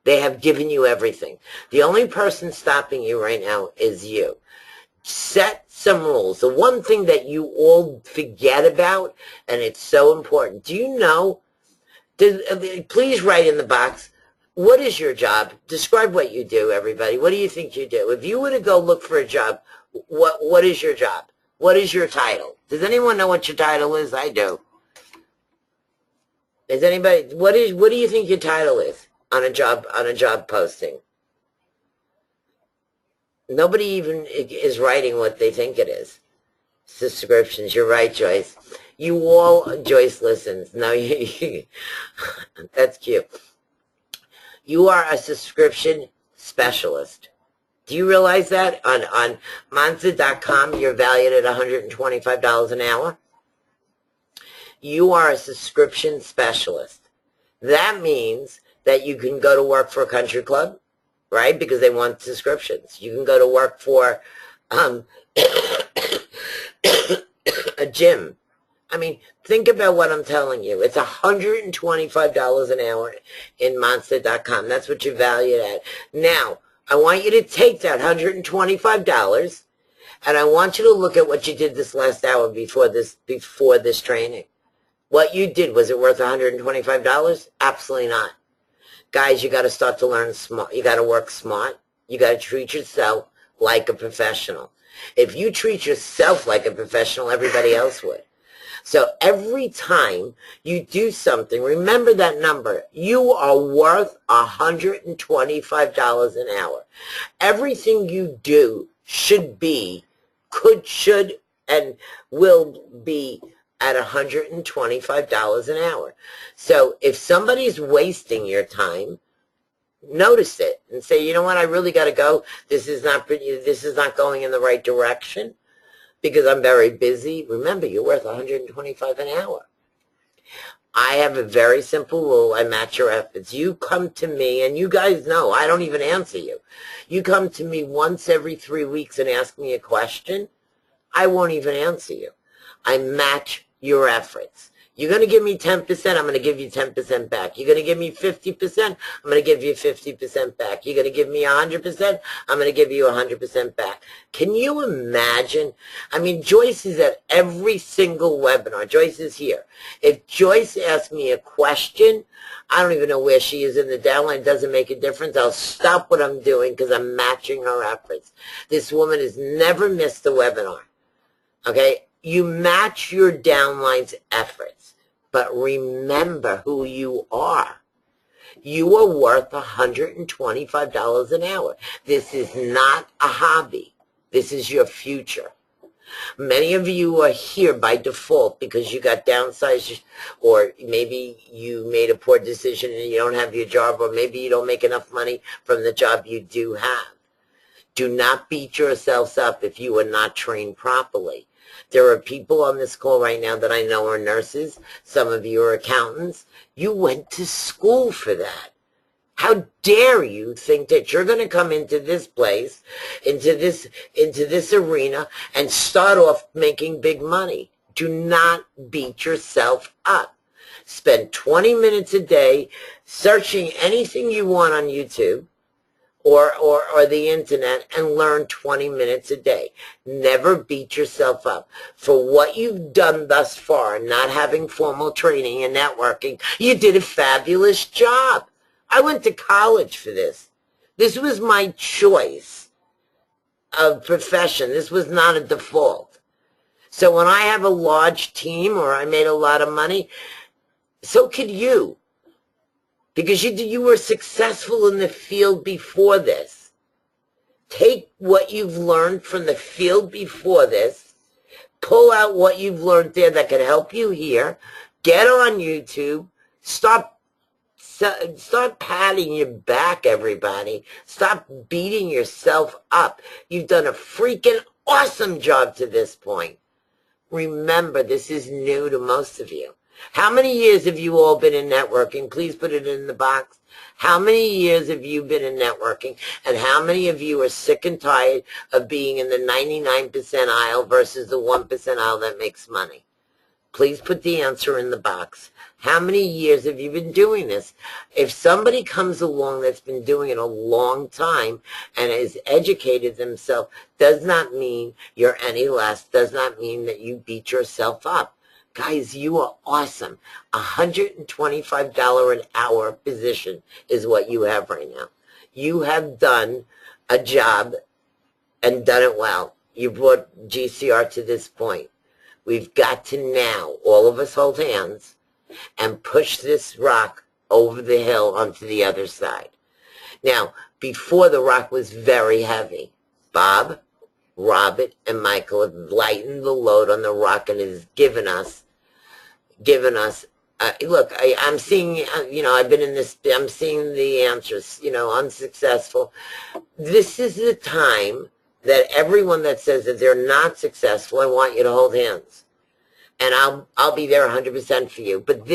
They have given you everything. The only person stopping you right now is you. Set some rules. The one thing that you all forget about, and it's so important. Do you know Please write in the box, what is your job? Describe what you do, everybody. What do you think you do? If you were to go look for a job, what is your job? What is your title? Does anyone know what your title is? I do. Is anybody, what do you think your title is on a job posting? Nobody even is writing what they think it is. Subscriptions. You're right, Joyce. Joyce listens. No, that's cute. You are a subscription specialist. Do you realize that? On Monza.com, you're valued at $125 an hour. You are a subscription specialist. That means that you can go to work for a country club, right? Because they want subscriptions. You can go to work for a gym. I mean, think about what I'm telling you. It's $125 an hour in Monster.com. That's what you're valued at. Now, I want you to take that $125 and I want you to look at what you did this last hour before this training. What you did, was it worth $125? Absolutely not. Guys, you got to start to learn smart. You got to work smart. You got to treat yourself like a professional. If you treat yourself like a professional, everybody else would. So every time you do something, remember that number. You are worth $125 an hour. Everything you do should, and will be at $125 an hour. So if somebody's wasting your time, notice it and say, you know what, I really got to go. This is not going in the right direction because I'm very busy. Remember, you're worth $125 an hour. I have a very simple rule. I match your efforts. You come to me, and you guys know I don't even answer you. You come to me once every 3 weeks and ask me a question, I won't even answer you. I match your efforts. You're going to give me 10%, I'm going to give you 10% back. You're going to give me 50%, I'm going to give you 50% back. You're going to give me 100%, I'm going to give you 100% back. Can you imagine? I mean, Joyce is at every single webinar. Joyce is here. If Joyce asks me a question, I don't even know where she is in the downline. It doesn't make a difference. I'll stop what I'm doing because I'm matching her efforts. This woman has never missed a webinar. Okay? You match your downline's efforts, but remember who you are. You are worth $125 an hour. This is not a hobby. This is your future. Many of you are here by default because you got downsized, or maybe you made a poor decision and you don't have your job, or maybe you don't make enough money from the job you do have. Do not beat yourselves up if you are not trained properly. There are people on this call right now that I know are nurses. Some of you are accountants. You went to school for that. How dare you think that you're going to come into this place, into this arena, and start off making big money? Do not beat yourself up. Spend 20 minutes a day searching anything you want on YouTube or the internet and learn 20 minutes a day. Never beat yourself up. For what you've done thus far, not having formal training and networking, you did a fabulous job. I went to college for this. This was my choice of profession. This was not a default. So when I have a large team or I made a lot of money, so could you. Because you were successful in the field before this. Take what you've learned from the field before this, pull out what you've learned there that can help you here, get on YouTube, start patting your back, everybody. Stop beating yourself up. You've done a freaking awesome job to this point. Remember, this is new to most of you. How many years have you all been in networking? Please put it in the box. How many years have you been in networking? And how many of you are sick and tired of being in the 99% aisle versus the 1% aisle that makes money? Please put the answer in the box. How many years have you been doing this? If somebody comes along that's been doing it a long time and has educated themselves, does not mean you're any less, does not mean that you beat yourself up. Guys, you are awesome. $125 an hour position is what you have right now. You have done a job and done it well. You brought GCR to this point. We've got to now, all of us hold hands and push this rock over the hill onto the other side. Now, before the rock was very heavy. Bob, Robert, and Michael have lightened the load on the rock and has given us, look, I'm seeing, I've been in this, I'm seeing the answers, unsuccessful. This is the time that everyone that says that they're not successful, I want you to hold hands. And I'll be there 100% for you. But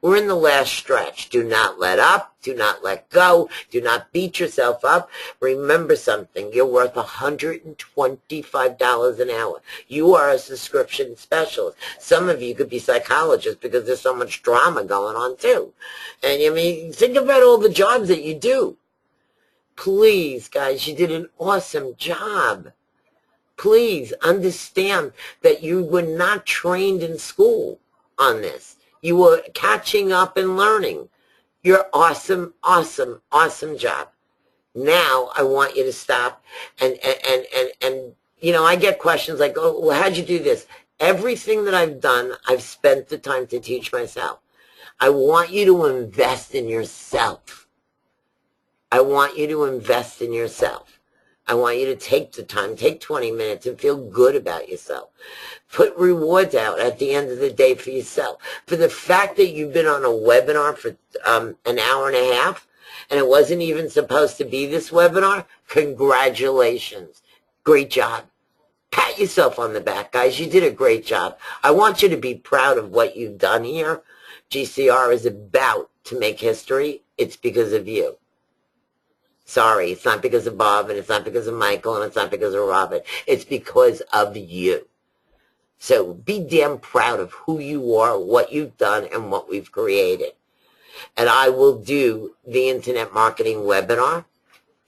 we're in the last stretch. Do not let up. Do not let go. Do not beat yourself up. Remember something. You're worth $125 an hour. You are a subscription specialist. Some of you could be psychologists because there's so much drama going on too. And think about all the jobs that you do. Please, guys, you did an awesome job. Please understand that you were not trained in school on this. You were catching up and learning. You're awesome, awesome, awesome job. Now I want you to stop and I get questions like, oh, well, how'd you do this? Everything that I've done, I've spent the time to teach myself. I want you to invest in yourself. I want you to invest in yourself. I want you to take the time, take 20 minutes and feel good about yourself. Put rewards out at the end of the day for yourself. For the fact that you've been on a webinar for an hour and a half, and it wasn't even supposed to be this webinar, congratulations. Great job. Pat yourself on the back, guys. You did a great job. I want you to be proud of what you've done here. GCR is about to make history. It's because of you. Sorry, it's not because of Bob, and it's not because of Michael, and it's not because of Robert. It's because of you. So be damn proud of who you are, what you've done, and what we've created. And I will do the Internet Marketing webinar.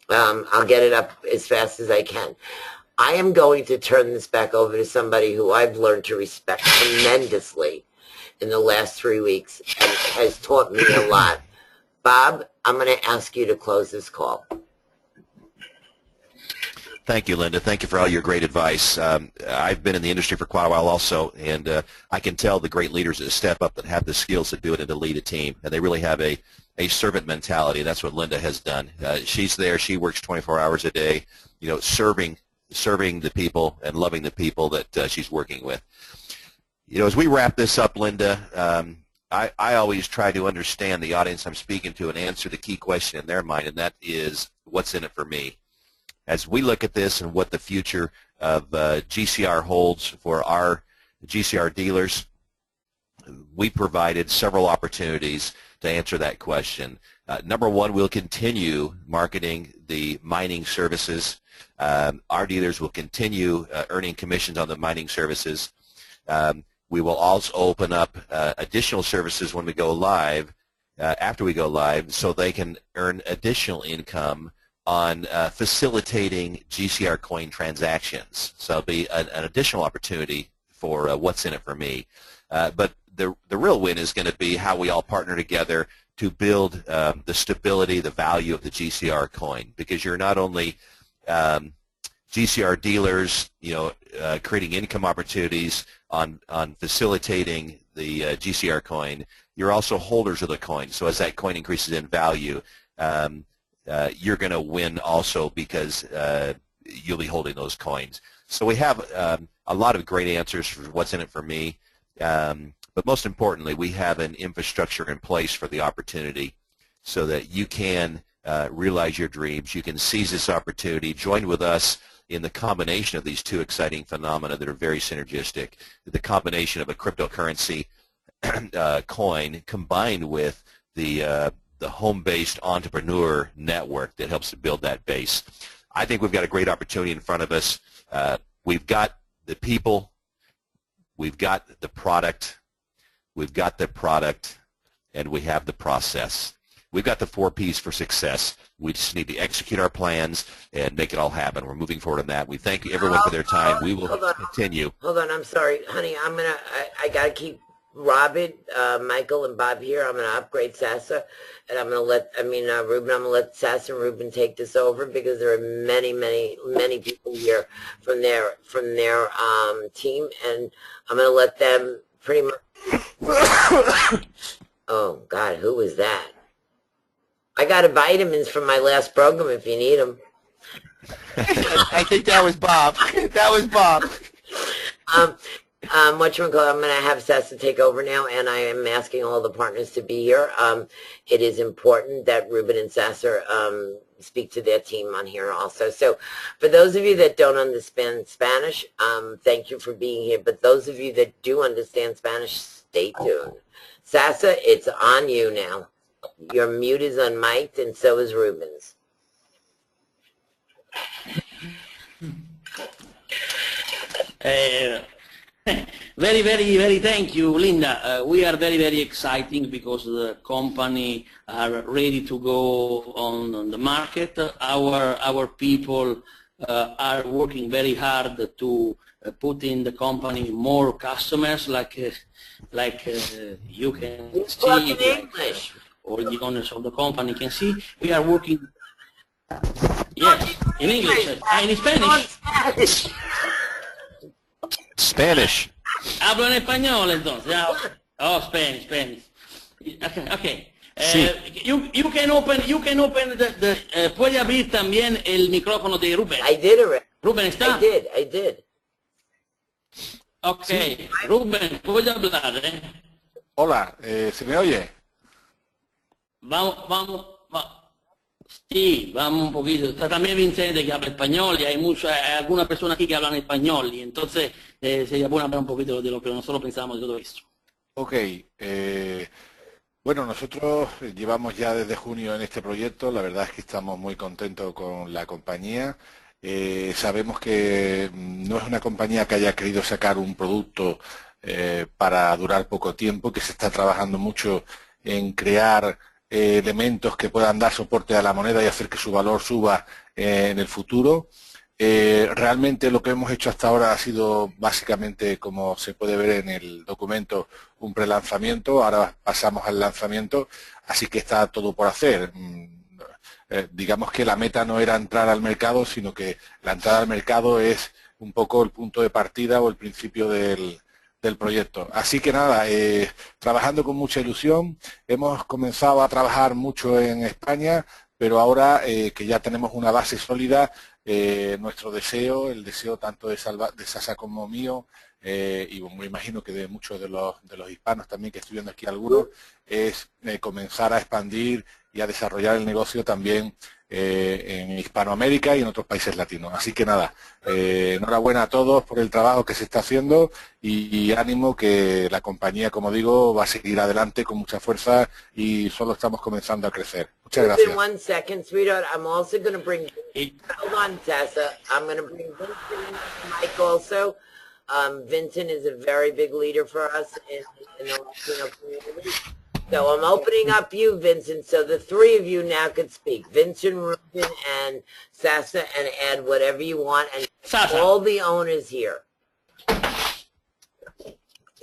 I'll get it up as fast as I can. I am going to turn this back over to somebody who I've learned to respect tremendously in the last 3 weeks and has taught me a lot. Bob, I'm going to ask you to close this call. Thank you, Linda. Thank you for all your great advice. I've been in the industry for quite a while also, and I can tell the great leaders that step up that have the skills to do it and to lead a team, and they really have a servant mentality. That's what Linda has done. She's there. She works 24 hours a day, serving the people and loving the people that she's working with. As we wrap this up, Linda, I always try to understand the audience I'm speaking to and answer the key question in their mind, and that is, what's in it for me? As we look at this and what the future of GCR holds for our GCR dealers, we provided several opportunities to answer that question. Number one, we'll continue marketing the mining services. Our dealers will continue earning commissions on the mining services. We will also open up additional services when we go live, after we go live, so they can earn additional income on facilitating GCR coin transactions. So it'll be an additional opportunity for what's in it for me. But the real win is going to be how we all partner together to build the stability, the value of the GCR coin, because you're not only GCR dealers, creating income opportunities on facilitating the GCR coin, you're also holders of the coin. So as that coin increases in value, you're going to win also because you'll be holding those coins. So we have a lot of great answers for what's in it for me. But most importantly, we have an infrastructure in place for the opportunity so that you can realize your dreams. You can seize this opportunity, join with us in the combination of these two exciting phenomena that are very synergistic. The combination of a cryptocurrency coin combined with the home-based entrepreneur network that helps to build that base. I think we've got a great opportunity in front of us. We've got the people, we've got the product, and we have the process. we've got the 4 Ps for success. We just need to execute our plans and make it all happen. We're moving forward on that. We thank everyone for their time. We will continue. Hold on, I'm sorry, honey. I gotta keep Robin, Michael, and Bob here. I'm gonna upgrade Sasa, and I'm gonna let, Ruben. I'm gonna let Sasa and Ruben take this over because there are many people here from their team, and I'm gonna let them pretty much. Oh God, who was that? I got vitamins from my last program if you need them. I think that was Bob. That was Bob. I'm going to have Sessa take over now, and I am asking all the partners to be here. It is important that Ruben and Sessa speak to their team on here also. So for those of you that don't understand Spanish, thank you for being here. But those of you that do understand Spanish, stay tuned. Sessa, it's on you now. Your mute is unmiked, and so is Ruben's. Very thank you, Linda. We are very exciting because the company are ready to go on the market. Our people are working very hard to put in the company more customers, like you can see, English. All the owners of the company can see. We are working. Yes, in English, in Spanish. Spanish. Hablo en español entonces. Oh, Spanish. Okay. Sí. You can open the puede abrir también el micrófono de Ruben. I did already. Ruben está. I did. Okay. Sí. Ruben, puede hablar, Hola, ¿se me oye? Vamos. Sí, vamos un poquito. Está también Vicente que habla español y hay algunas personas aquí que hablan español y entonces sería bueno hablar un poquito de lo que nosotros pensamos de todo esto. Ok, bueno, nosotros llevamos ya desde junio en este proyecto, la verdad es que estamos muy contentos con la compañía. Sabemos que no es una compañía que haya querido sacar un producto para durar poco tiempo, que se está trabajando mucho en crear elementos que puedan dar soporte a la moneda y hacer que su valor suba en el futuro. Realmente lo que hemos hecho hasta ahora ha sido básicamente, como se puede ver en el documento, un prelanzamiento. Ahora pasamos al lanzamiento, así que está todo por hacer. Digamos que la meta no era entrar al mercado, sino que la entrada al mercado es un poco el punto de partida o el principio del proyecto. Así que nada, trabajando con mucha ilusión, hemos comenzado a trabajar mucho en España, pero ahora que ya tenemos una base sólida, nuestro deseo, el deseo tanto de Sasa como mío, y me imagino que de muchos de los hispanos también, que estoy viendo aquí algunos, es comenzar a expandir y a desarrollar el negocio también en Hispanoamérica y en otros países latinos. Así que nada, enhorabuena a todos por el trabajo que se está haciendo y ánimo que la compañía, como digo, va a seguir adelante con mucha fuerza y solo estamos comenzando a crecer. Muchas gracias. In 1 second, sweetheart, I'm also going to bring, hold on, Tessa, I'm going to bring Vincent and Mike also. Vincent is a very big leader for us in the Latino community. So I'm opening up you, Vincent, so the three of you now could speak. Vincent, Ruben, and Sasa, and add whatever you want, and Sasa. All the owners here.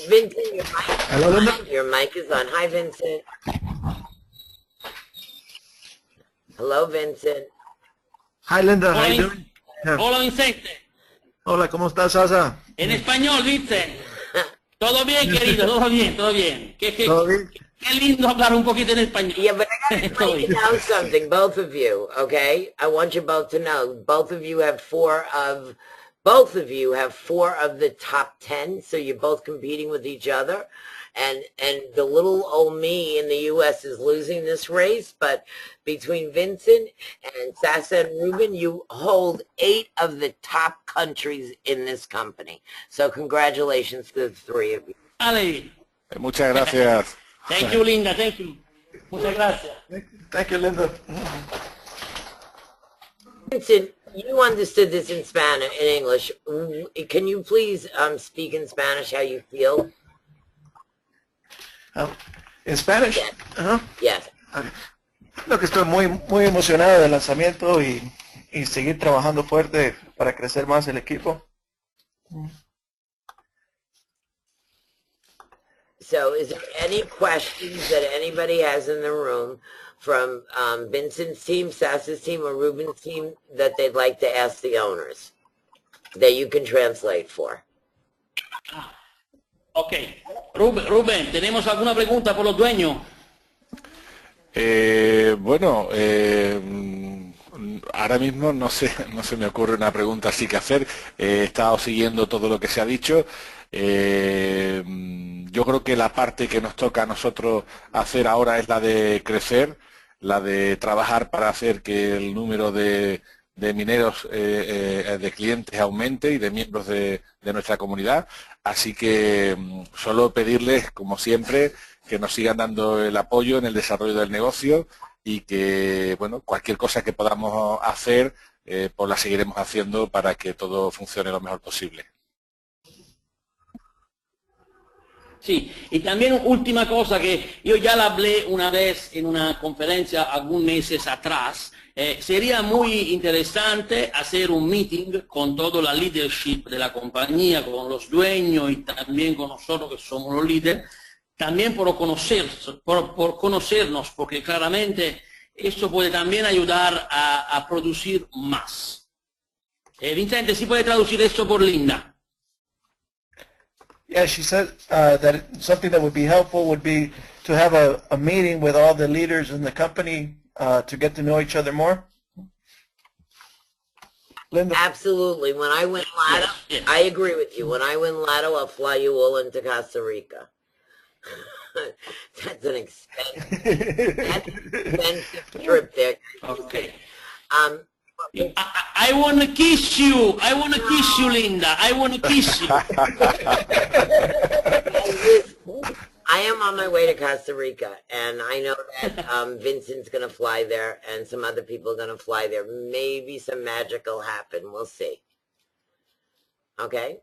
Vincent, your mic is on. Hi, Vincent. Hello, Vincent. Hi, Linda. How Hola, you doing? Yeah. Hola, Vicente. Hola, ¿cómo estás, Sasa? En español, Vicente. Todo bien, querido, todo bien. ¿Todo bien? Qué lindo hablar un poquito en español. Yeah, but I gotta let you know something, both of you, okay? I want you both to know, both of you have four of the top 10, so you're both competing with each other. And the little old me in the U.S. is losing this race, but between Vincent and Sasa and Ruben, you hold 8 of the top countries in this company. So congratulations to the 3 of you. Ale. Muchas gracias. Thank you, Linda. Thank you. Muchas gracias. Thank you, Linda. Vincent, you understood this in Spanish, in English. Can you please speak in Spanish how you feel? In Spanish? Yes. Uh-huh. Yes. Lo que estoy muy emocionado del lanzamiento y seguir trabajando fuerte para crecer más el equipo. So is there any questions that anybody has in the room from Vincent's team, Sas's team, or Ruben's team that they'd like to ask the owners that you can translate for? Ok. Rubén, ¿tenemos alguna pregunta por los dueños? Bueno, ahora mismo no se me ocurre una pregunta así que hacer. He estado siguiendo todo lo que se ha dicho. Yo creo que la parte que nos toca a nosotros hacer ahora es la de crecer, la de trabajar para hacer que el número de mineros, de clientes aumente y de miembros de nuestra comunidad. Así que solo pedirles, como siempre, que nos sigan dando el apoyo en el desarrollo del negocio y que, bueno, cualquier cosa que podamos hacer, pues la seguiremos haciendo para que todo funcione lo mejor posible. Sí, y también última cosa que yo ya la hablé una vez en una conferencia algunos meses atrás, sería muy interesante hacer un meeting con toda la leadership de la compañía, con los dueños y también con nosotros que somos los líderes, también por conocernos, porque claramente esto puede también ayudar a producir más. Vicente, ¿sí puede traducir esto por Linda? Yeah, she said that something that would be helpful would be to have a meeting with all the leaders in the company to get to know each other more. Linda? Absolutely. When I win Lotto, Yes. I agree with you. When I win Lotto, I'll fly you all into Costa Rica. That's an expensive trip there. Okay. Um, I want to kiss you. I want to kiss you, Linda. I want to kiss you. I am on my way to Costa Rica, and I know that Vincent's going to fly there, and some other people are going to fly there. Maybe some magic will happen. We'll see. Okay?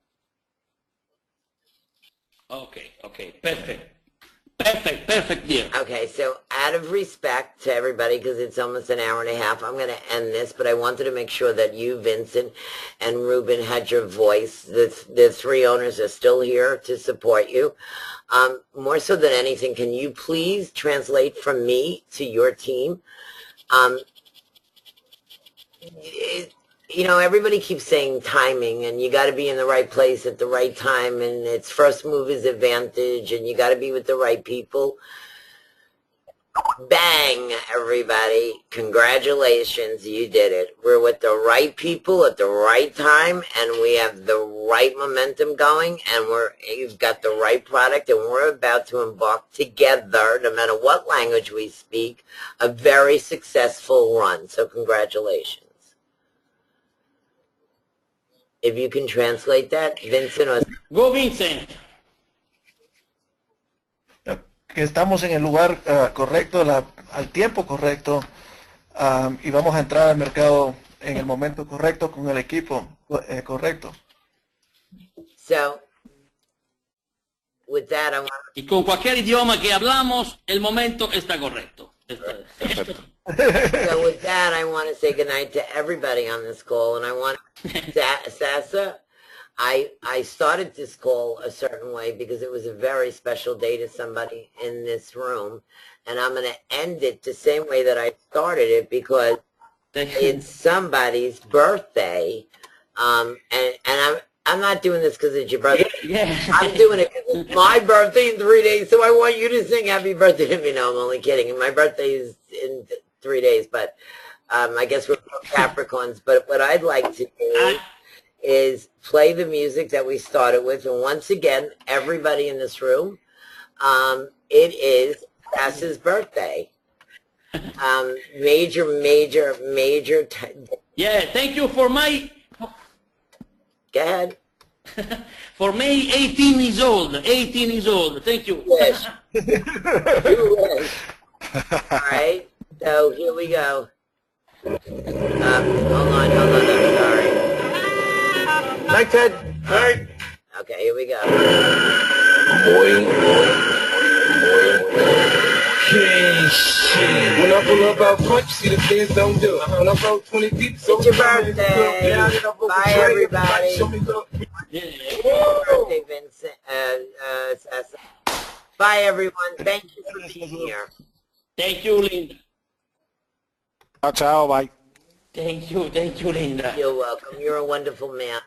Okay. Perfect, dear. Okay, so out of respect to everybody, because it's almost an hour and a half, I'm going to end this, but I wanted to make sure that you, Vincent, and Ruben had your voice. The three owners are still here to support you. More so than anything, can you please translate from me to your team? You know, everybody keeps saying timing, and you got to be in the right place at the right time, and it's first mover's advantage, and you got to be with the right people. Bang, everybody. Congratulations, you did it. We're with the right people at the right time, and we have the right momentum going, and you've got the right product, and we're about to embark together, no matter what language we speak, a very successful run. So congratulations. If you can translate that, Vincent. Or... Go, Vincent. Que estamos en el lugar correcto, al tiempo correcto, y vamos a entrar al mercado en el momento correcto con el equipo correcto. So, with that, I want... Y con cualquier idioma que hablamos, el momento está correcto. So with that, I want to say goodnight to everybody on this call, and I want Sasa. I started this call a certain way because it was a very special day to somebody in this room, and I'm going to end it the same way that I started it because it's somebody's birthday, and I'm not doing this because it's your birthday. Yeah. I'm doing it because it's my birthday in 3 days, so I want you to sing happy birthday to me. No, I'm only kidding. My birthday is in 3 days, but I guess we're Capricorns. But what I'd like to do is play the music that we started with. And once again, everybody in this room, it is Sas's birthday. Major. Yeah, thank you for my... Go ahead. For me, 18 years old. 18 years old. Thank you. Yes. You wish. All right. So here we go. Hold on. I'm sorry. Night, Ted. Night. Okay, here we go. Okay, shit. When I pull up out front, you see the feds don't do it. When I roll 20 deep, so It's your birthday. Bye, everybody. Yeah. Birthday, Vincent. Sessa. Bye, everyone. Thank you for being here. Thank you, Linda. Ciao, ciao, bye. Thank you, Linda. You're welcome. You're a wonderful man.